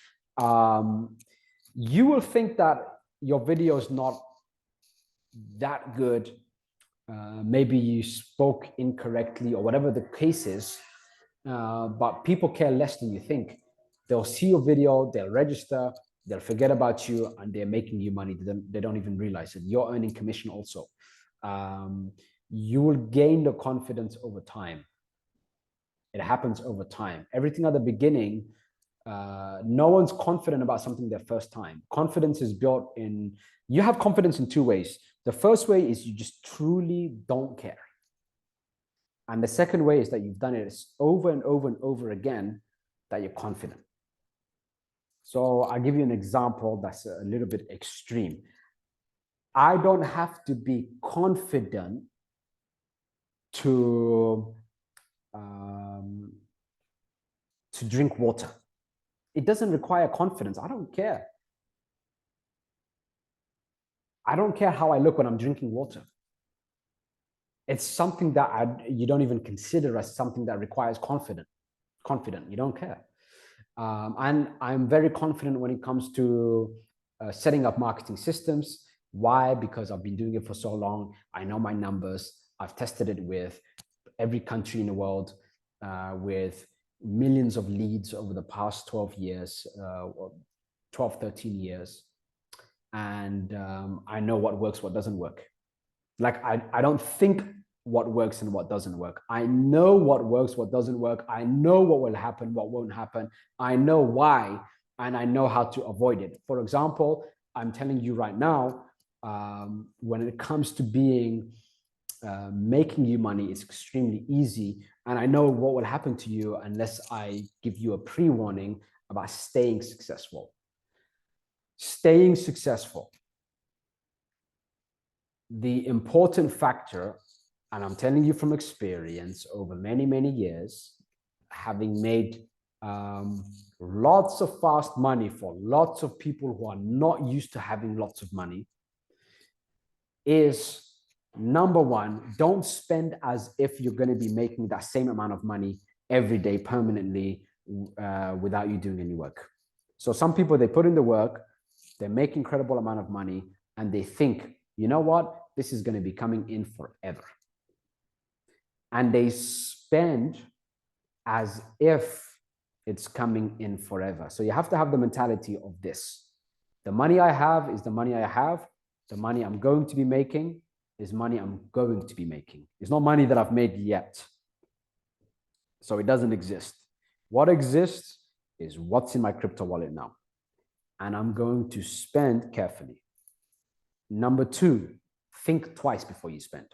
You will think that your video is not that good. Maybe you spoke incorrectly or whatever the case is. But people care less than you think. They'll see your video, they'll register, they'll forget about you, and they're making you money. They don't even realize it. You're earning commission also. You will gain the confidence over time. It happens over time. Everything at the beginning, no one's confident about something their first time. Confidence is built in, you have confidence in two ways. The first way is you just truly don't care. And the second way is that you've done it over and over and over again that you're confident. So I'll give you an example that's a little bit extreme. I don't have to be confident to drink water. It doesn't require confidence. I don't care. I don't care how I look when I'm drinking water. It's something that you don't even consider as something that requires confident. You don't care. And I'm very confident when it comes to setting up marketing systems. Why? Because I've been doing it for so long. I know my numbers. I've tested it with every country in the world, with millions of leads over the past 12 years, 12, 13 years. And I know what works, what doesn't work. Like, I don't think what works and what doesn't work. I know what works, what doesn't work. I know what will happen, what won't happen. I know why, and I know how to avoid it. For example, I'm telling you right now, when it comes to making you money, it's extremely easy. And I know what will happen to you unless I give you a pre-warning about staying successful. Staying successful. The important factor, and I'm telling you from experience over many, many years, having made lots of fast money for lots of people who are not used to having lots of money, is number one, don't spend as if you're going to be making that same amount of money every day permanently without you doing any work. So some people, they put in the work, they make incredible amount of money, and they think, you know what, this is going to be coming in forever. And they spend as if it's coming in forever. So you have to have the mentality of this. The money I have is the money I have. The money I'm going to be making is money I'm going to be making. It's not money that I've made yet. So it doesn't exist. What exists is what's in my crypto wallet now. And I'm going to spend carefully. Number two, think twice before you spend.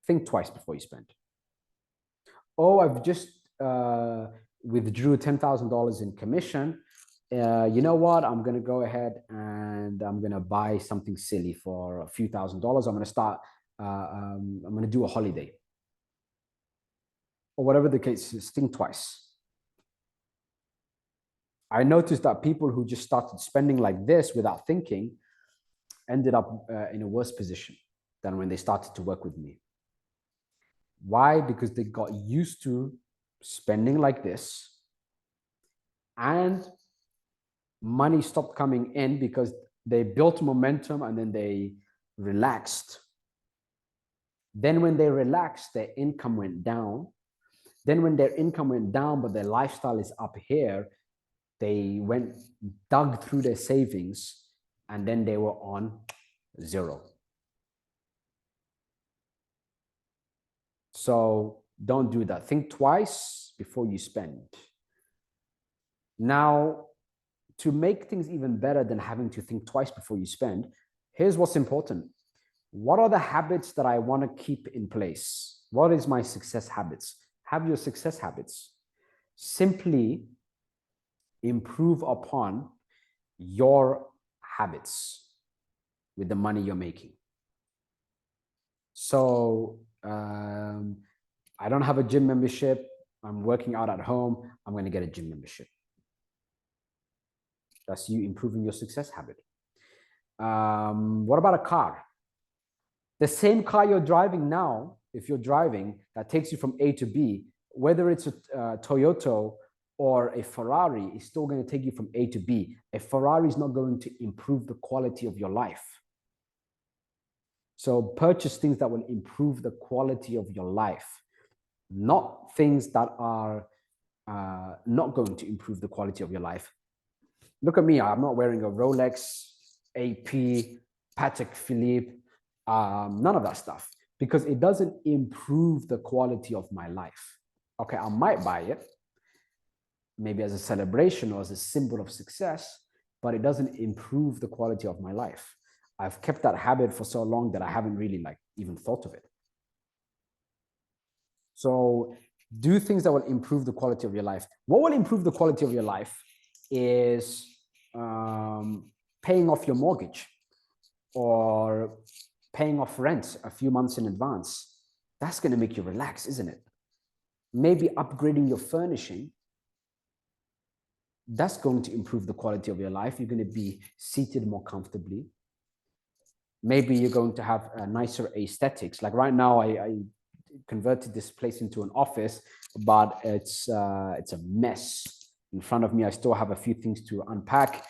Think twice before you spend. Oh, I've just withdrew $10,000 in commission. You know what? I'm going to go ahead and I'm going to buy something silly for a few $1,000s. I'm going to start, I'm going to do a holiday. Or whatever the case is, think twice. I noticed that people who just started spending like this without thinking ended up in a worse position than when they started to work with me. Why? Because they got used to spending like this and money stopped coming in because they built momentum and then they relaxed. Then when they relaxed, their income went down. Then when their income went down, but their lifestyle is up here, they dug through their savings and then they were on zero. So don't do that. Think twice before you spend. Now, to make things even better than having to think twice before you spend, here's what's important. What are the habits that I want to keep in place? What is my success habits? Have your success habits. Simply improve upon your habits with the money you're making. So I don't have a gym membership. I'm working out at home. I'm going to get a gym membership. That's you improving your success habit. What about a car? The same car you're driving now, if you're driving, that takes you from A to B, whether it's a Toyota or a Ferrari, is still going to take you from A to B. A Ferrari is not going to improve the quality of your life. So purchase things that will improve the quality of your life, not things that are not going to improve the quality of your life. Look at me. I'm not wearing a Rolex, AP, Patek Philippe, none of that stuff, because it doesn't improve the quality of my life. Okay, I might buy it, maybe as a celebration or as a symbol of success, but it doesn't improve the quality of my life. I've kept that habit for so long that I haven't really even thought of it. So do things that will improve the quality of your life. What will improve the quality of your life is paying off your mortgage or paying off rent a few months in advance. That's going to make you relax, isn't it? Maybe upgrading your furnishing. That's going to improve the quality of your life. You're going to be seated more comfortably. Maybe you're going to have a nicer aesthetics. Like right now, I converted this place into an office, but it's a mess. In front of me, I still have a few things to unpack.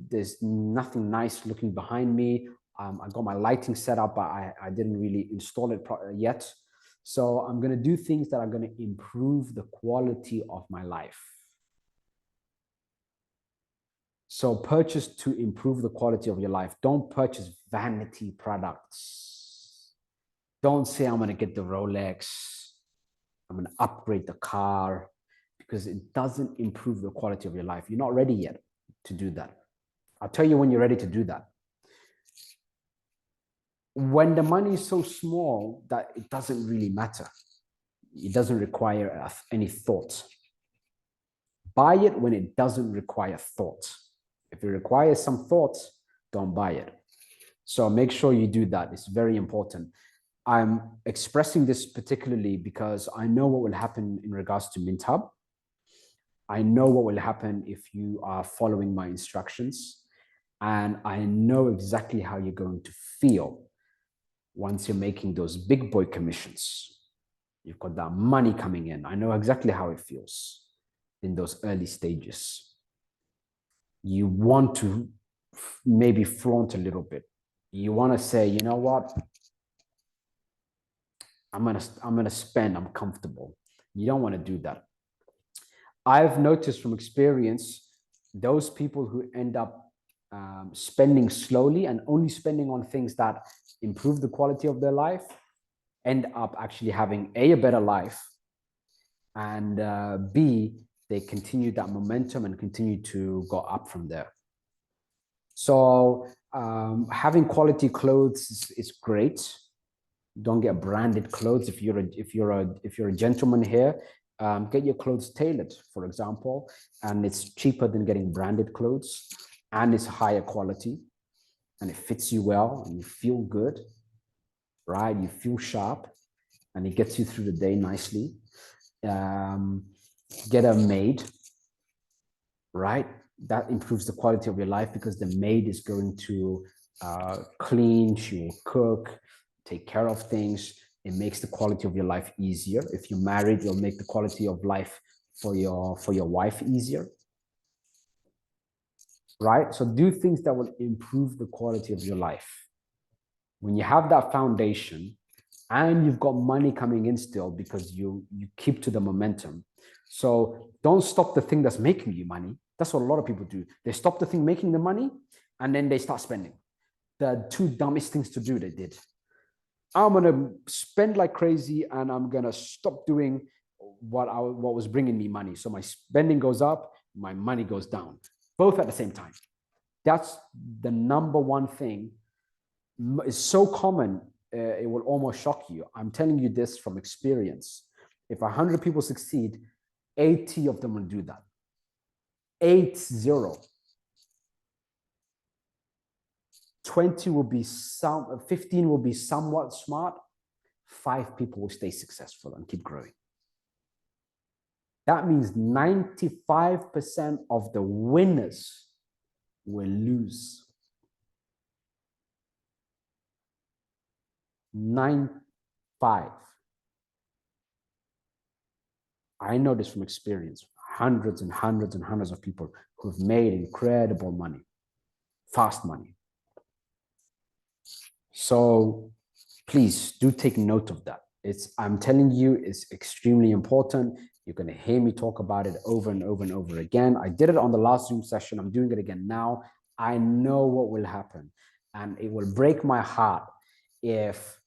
There's nothing nice looking behind me. I got my lighting set up, but I didn't really install it yet. So I'm going to do things that are going to improve the quality of my life. So purchase to improve the quality of your life. Don't purchase vanity products. Don't say, I'm going to get the Rolex. I'm going to upgrade the car, because it doesn't improve the quality of your life. You're not ready yet to do that. I'll tell you when you're ready to do that. When the money is so small that it doesn't really matter. It doesn't require any thought. Buy it when it doesn't require thought. If it requires some thought, don't buy it. So make sure you do that. It's very important. I'm expressing this particularly because I know what will happen in regards to MintHub. I know what will happen if you are following my instructions. And I know exactly how you're going to feel once you're making those big boy commissions. You've got that money coming in. I know exactly how it feels in those early stages. You want to maybe flaunt a little bit. You want to say, you know what? I'm gonna spend, I'm comfortable. You don't want to do that. I've noticed from experience, those people who end up spending slowly and only spending on things that improve the quality of their life end up actually having a better life, and B, they continue that momentum and continue to go up from there. So having quality clothes is great. Don't get branded clothes. If you're a gentleman here, get your clothes tailored, for example, and it's cheaper than getting branded clothes, and it's higher quality, and it fits you well, and you feel good, right? You feel sharp, and it gets you through the day nicely. Get a maid, right? That improves the quality of your life because the maid is going to clean, she will cook, take care of things. It makes the quality of your life easier. If you're married, it'll make the quality of life for your wife easier, right? So do things that will improve the quality of your life. When you have that foundation and you've got money coming in still because you keep to the momentum. So don't stop the thing that's making you money. That's what a lot of people do. They stop the thing making the money and then they start spending. The two dumbest things to do they did. I'm gonna spend like crazy and I'm gonna stop doing what was bringing me money. So my spending goes up, my money goes down, both at the same time. That's the number one thing. It's so common, it will almost shock you. I'm telling you this from experience. If 100 people succeed, 80 of them will do that. 80. 20 will be 15 will be somewhat smart. 5 people will stay successful and keep growing. That means 95% of the winners will lose. 95. I know this from experience. Hundreds and hundreds and hundreds of people who've made incredible money, fast money. So please do take note of that. I'm telling you, it's extremely important. You're going to hear me talk about it over and over and over again. I did it on the last Zoom session. I'm doing it again now. I know what will happen. And it will break my heart if,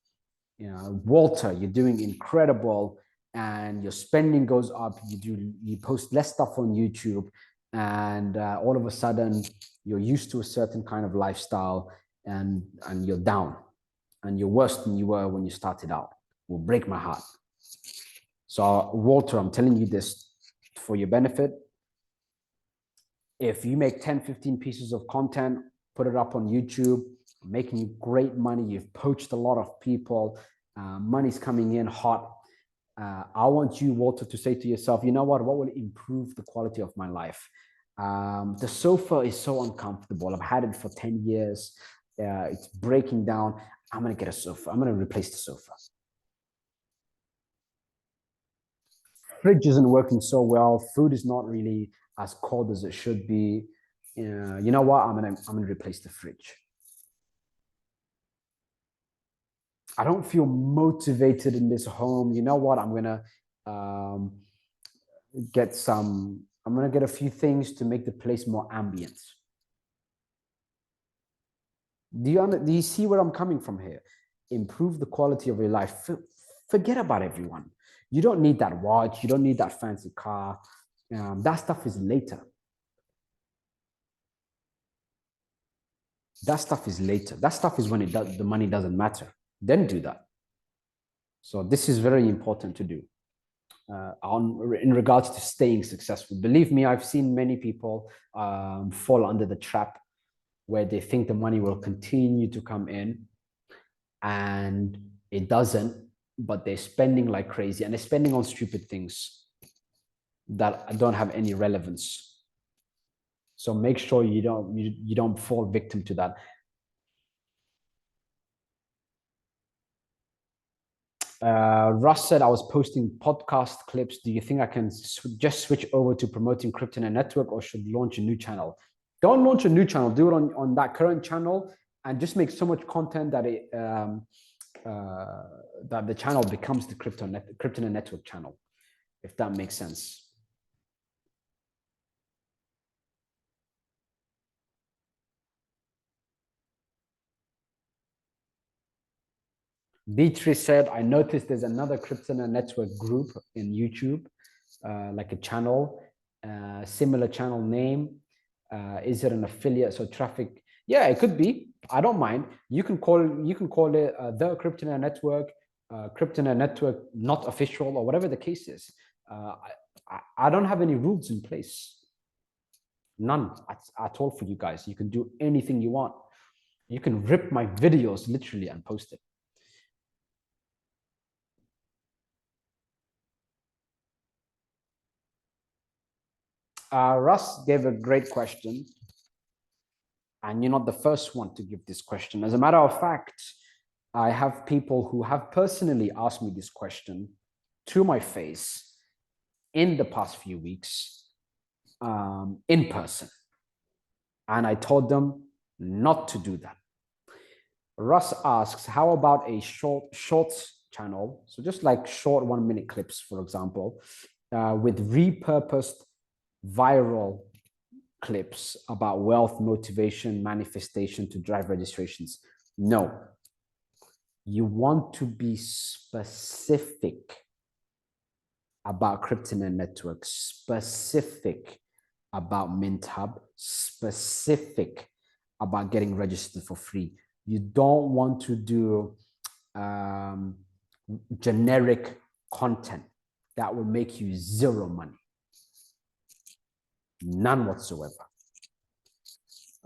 Walter, you're doing incredible and your spending goes up. You post less stuff on YouTube, and all of a sudden you're used to a certain kind of lifestyle, and you're down and you're worse than you were when you started out. It will break my heart. So Walter, I'm telling you this for your benefit. If you make 10, 15 pieces of content, put it up on YouTube, making you great money, you've poached a lot of people, money's coming in hot. I want you, Walter, to say to yourself, you know what will improve the quality of my life? The sofa is so uncomfortable. I've had it for 10 years. It's breaking down. I'm going to get a sofa. I'm going to replace the sofa. Fridge isn't working so well. Food is not really as cold as it should be. You know what? I'm gonna replace the fridge. I don't feel motivated in this home. You know what? I'm gonna get a few things to make the place more ambient. Do you see where I'm coming from here? Improve the quality of your life. Forget about everyone. You don't need that watch. You don't need that fancy car. That stuff is later. That stuff is later. That stuff is when the money doesn't matter. Then do that. So this is very important to do. in regards to staying successful. Believe me, I've seen many people fall under the trap where they think the money will continue to come in, and it doesn't, but they're spending like crazy, and they're spending on stupid things that don't have any relevance. So make sure you don't fall victim to that. Russ said, I was posting podcast clips. Do you think I can just switch over to promoting Crypto Network, or should launch a new channel? Don't launch a new channel. Do it on that current channel, and just make so much content that that the channel becomes the Crypto Network channel, if that makes sense. Beatrice said, I noticed there's another Crypto Network group in YouTube, like a channel, similar channel name. Is it an affiliate? So traffic? Yeah, it could be. I don't mind. You can call it the Crypto Network, Crypto Network not official, or whatever the case is. I don't have any rules in place. None at all for you guys. You can do anything you want. You can rip my videos literally and post it. Russ gave a great question, and you're not the first one to give this question. As a matter of fact, I have people who have personally asked me this question to my face in the past few weeks, in person. And I told them not to do that. Russ asks, how about a shorts channel? So just like short 1 minute clips, for example, with repurposed viral clips about wealth, motivation, manifestation to drive registrations. No. You want to be specific about Crypto Network, specific about Mint Hub, specific about getting registered for free. You don't want to do generic content that will make you zero money. None whatsoever.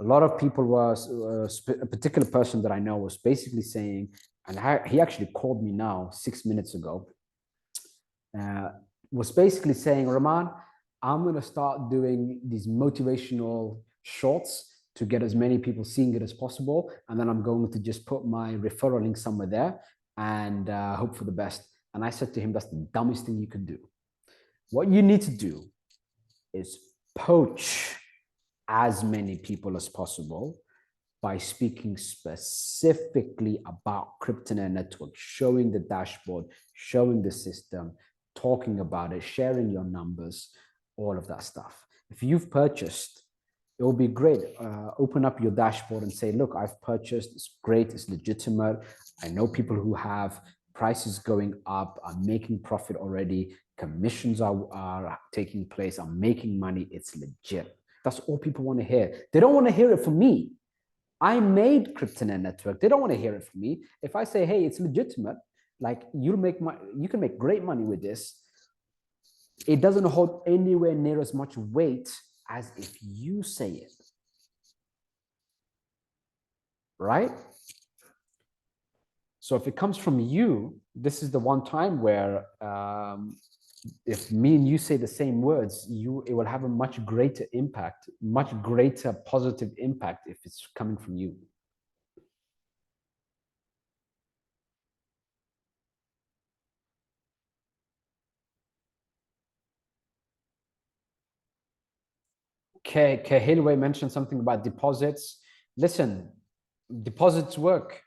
A lot of people a particular person that I know was basically saying, and he actually called me now 6 minutes ago, was basically saying, Rahman, I'm going to start doing these motivational shorts to get as many people seeing it as possible. And then I'm going to just put my referral link somewhere there and hope for the best. And I said to him, that's the dumbest thing you could do. What you need to do is poach as many people as possible by speaking specifically about Crypto Network, showing the dashboard, showing the system, talking about it, sharing your numbers, all of that stuff. If you've purchased, it will be great. Open up your dashboard and say, look, I've purchased, it's great, it's legitimate. I know people who have prices going up, I'm making profit already, commissions are taking place, I'm making money, it's legit. That's all people want to hear. They don't want to hear it from me. I made Crypto Network. They don't want to hear it from me. If I say, hey, it's legitimate, like you can make great money with this, it doesn't hold anywhere near as much weight as if you say it. Right? So if it comes from you, this is the one time where if me and you say the same words, it will have a much greater impact, much greater positive impact if it's coming from you. Hilway mentioned something about deposits. Listen, deposits work.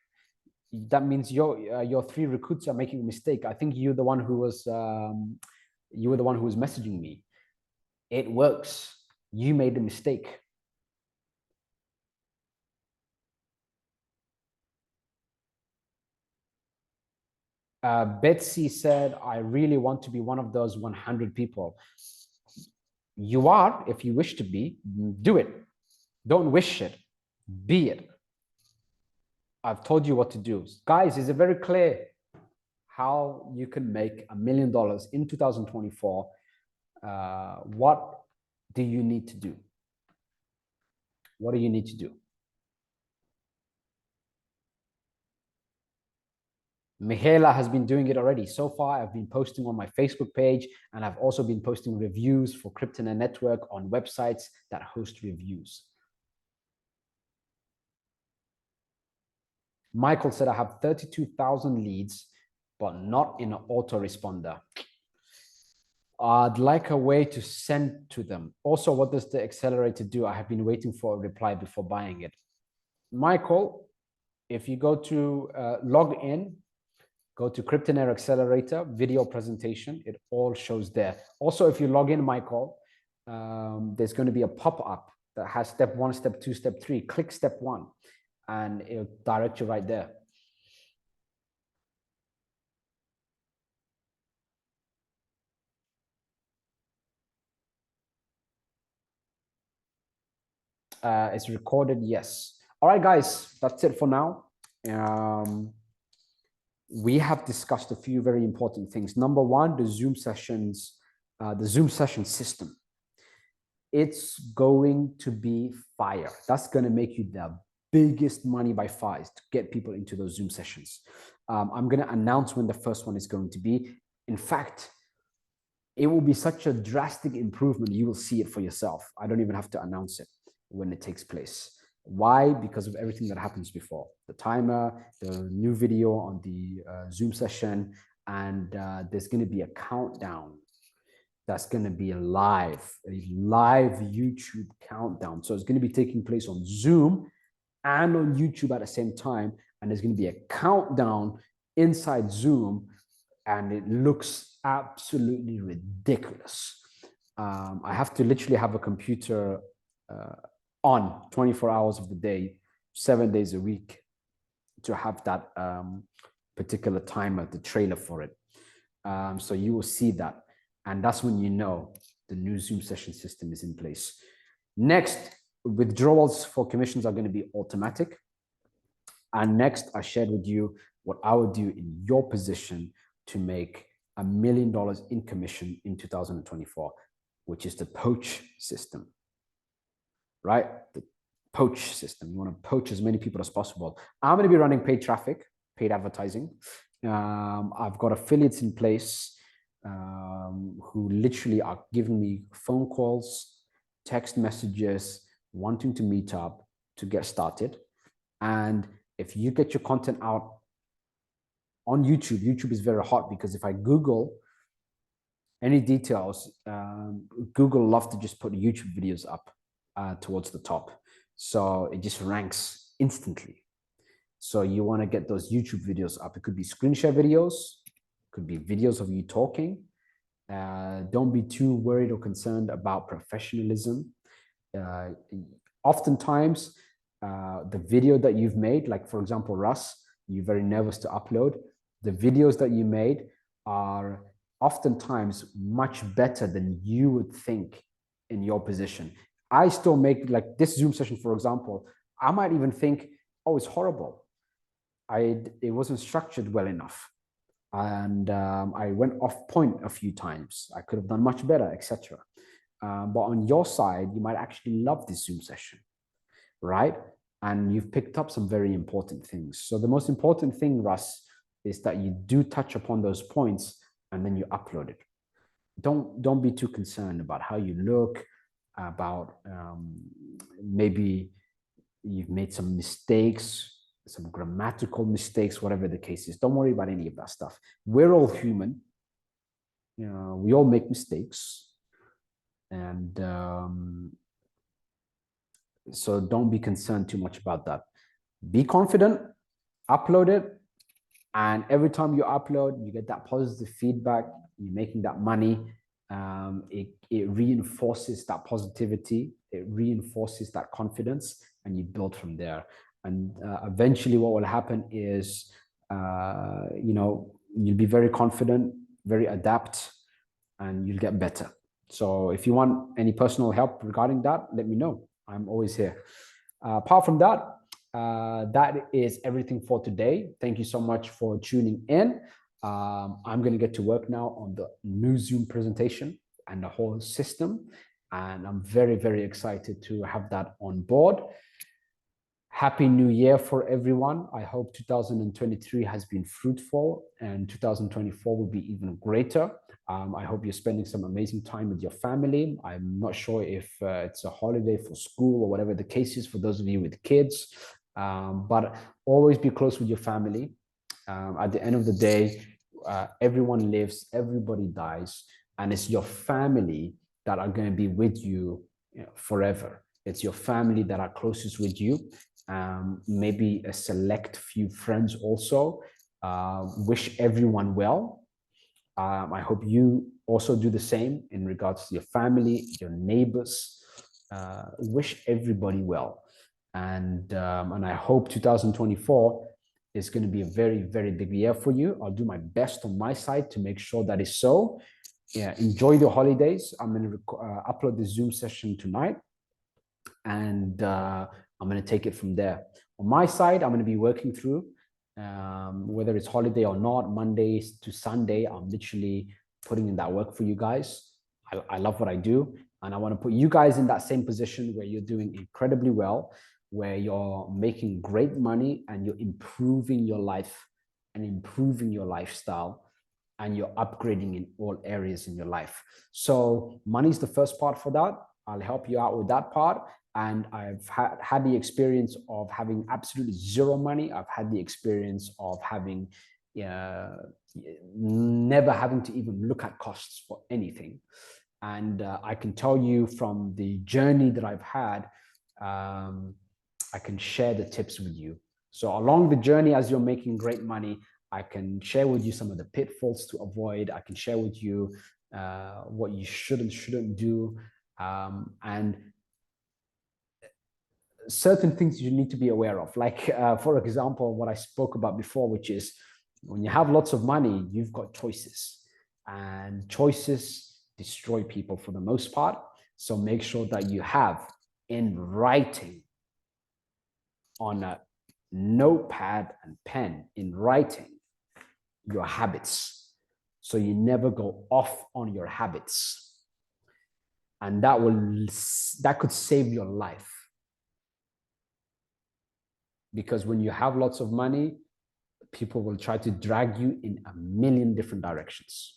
That means your three recruits are making a mistake. I think you're the one who was you were the one who was messaging me. It works. You made a mistake. Betsy said, I really want to be one of those 100 people. You are, if you wish to be, do it. Don't wish it, be it. I've told you what to do. Guys, is it very clear? how you can make $1 million in 2024, what do you need to do? What do you need to do? Michaela has been doing it already. So far, I've been posting on my Facebook page, and I've also been posting reviews for Kryptonet Network on websites that host reviews. Michael said, I have 32,000 leads, but not in an autoresponder. I'd like a way to send to them. Also, what does the accelerator do? I have been waiting for a reply before buying it. Michael, if you go to log in, go to Kryptonet Accelerator video presentation, it all shows there. Also, if you log in, Michael, there's going to be a pop-up that has step 1, step 2, step 3. Click step 1 and it'll direct you right there. It's recorded, yes. All right, guys, that's it for now. We have discussed a few very important things. Number one, the Zoom sessions, the Zoom session system. It's going to be fire. That's going to make you the biggest money by far, is to get people into those Zoom sessions. I'm going to announce when the first one is going to be. In fact, it will be such a drastic improvement. You will see it for yourself. I don't even have to announce it when it takes place. Why? Because of everything that happens before. The timer, the new video on the Zoom session, and there's going to be a countdown that's going to be a live YouTube countdown. So it's going to be taking place on Zoom and on YouTube at the same time. And there's going to be a countdown inside Zoom, and it looks absolutely ridiculous. I have to literally have a computer on 24 hours of the day, 7 days a week, to have that particular timer, the trailer for it. So you will see that. And that's when you know the new Zoom session system is in place. Next, withdrawals for commissions are going to be automatic. And next, I shared with you what I would do in your position to make $1 million in commission in 2024, which is the poach system, right? The poach system. You want to poach as many people as possible. I'm going to be running paid traffic, paid advertising. I've got affiliates in place who literally are giving me phone calls, text messages, wanting to meet up to get started. And if you get your content out on YouTube, YouTube is very hot, because if I Google any details, Google love to just put YouTube videos up towards the top. So it just ranks instantly. So you want to get those YouTube videos up. It could be screen share videos, could be videos of you talking. Don't be too worried or concerned about professionalism. Oftentimes, the video that you've made, like for example, Russ, you're very nervous to upload. The videos that you made are oftentimes much better than you would think in your position. I still make, like this Zoom session, for example, I might even think, oh, it's horrible. It wasn't structured well enough. And I went off point a few times. I could have done much better, etc. But on your side, you might actually love this Zoom session, right? And you've picked up some very important things. So the most important thing, Russ, is that you do touch upon those points and then you upload it. Don't be too concerned about how you look, about maybe you've made some mistakes, some grammatical mistakes, whatever the case is. Don't worry about any of that stuff. We're all human. You know, we all make mistakes. And so don't be concerned too much about that. Be confident, upload it. And every time you upload, you get that positive feedback, you're making that money. It reinforces that positivity. It reinforces that confidence, and you build from there. And eventually what will happen is, you'll be very confident, very adept, and you'll get better. So if you want any personal help regarding that, let me know. I'm always here. Apart from that, that is everything for today. Thank you so much for tuning in. I'm going to get to work now on the new Zoom presentation and the whole system. And I'm very, very excited to have that on board. Happy New Year for everyone. I hope 2023 has been fruitful and 2024 will be even greater. I hope you're spending some amazing time with your family. I'm not sure if it's a holiday for school or whatever the case is for those of you with kids, but always be close with your family. At the end of the day, everyone lives, everybody dies, and it's your family that are going to be with you, forever. It's your family that are closest with you. Maybe a select few friends also. Wish everyone well. I hope you also do the same in regards to your family, your neighbors. Wish everybody well. And I hope 2024 is going to be a very, very big year for you. I'll do my best on my side to make sure that is so. Yeah, enjoy the holidays. I'm going to upload the Zoom session tonight, and I'm going to take it from there. On my side, I'm going to be working through, whether it's holiday or not, Mondays to Sunday, I'm literally putting in that work for you guys. I love what I do, and I want to put you guys in that same position where you're doing incredibly well, where you're making great money and you're improving your life and improving your lifestyle, and you're upgrading in all areas in your life. So money is the first part for that. I'll help you out with that part. And I've had the experience of having absolutely zero money. I've had the experience of having never having to even look at costs for anything. And I can tell you from the journey that I've had, I can share the tips with you. So along the journey, as you're making great money, I can share with you some of the pitfalls to avoid. I can share with you what you shouldn't do. And certain things you need to be aware of. Like, for example, what I spoke about before, which is when you have lots of money, you've got choices. And choices destroy people for the most part. So make sure that you have in writing on a notepad and pen, in writing, your habits. So you never go off on your habits. And that could save your life. Because when you have lots of money, people will try to drag you in a million different directions.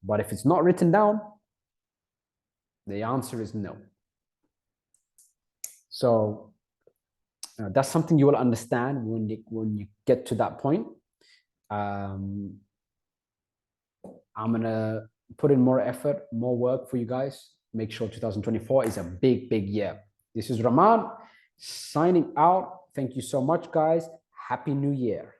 But if it's not written down, the answer is no. So that's something you will understand when you get to that point. I'm going to put in more effort, more work for you guys. Make sure 2024 is a big, big year. This is Rahman signing out. Thank you so much, guys. Happy New Year.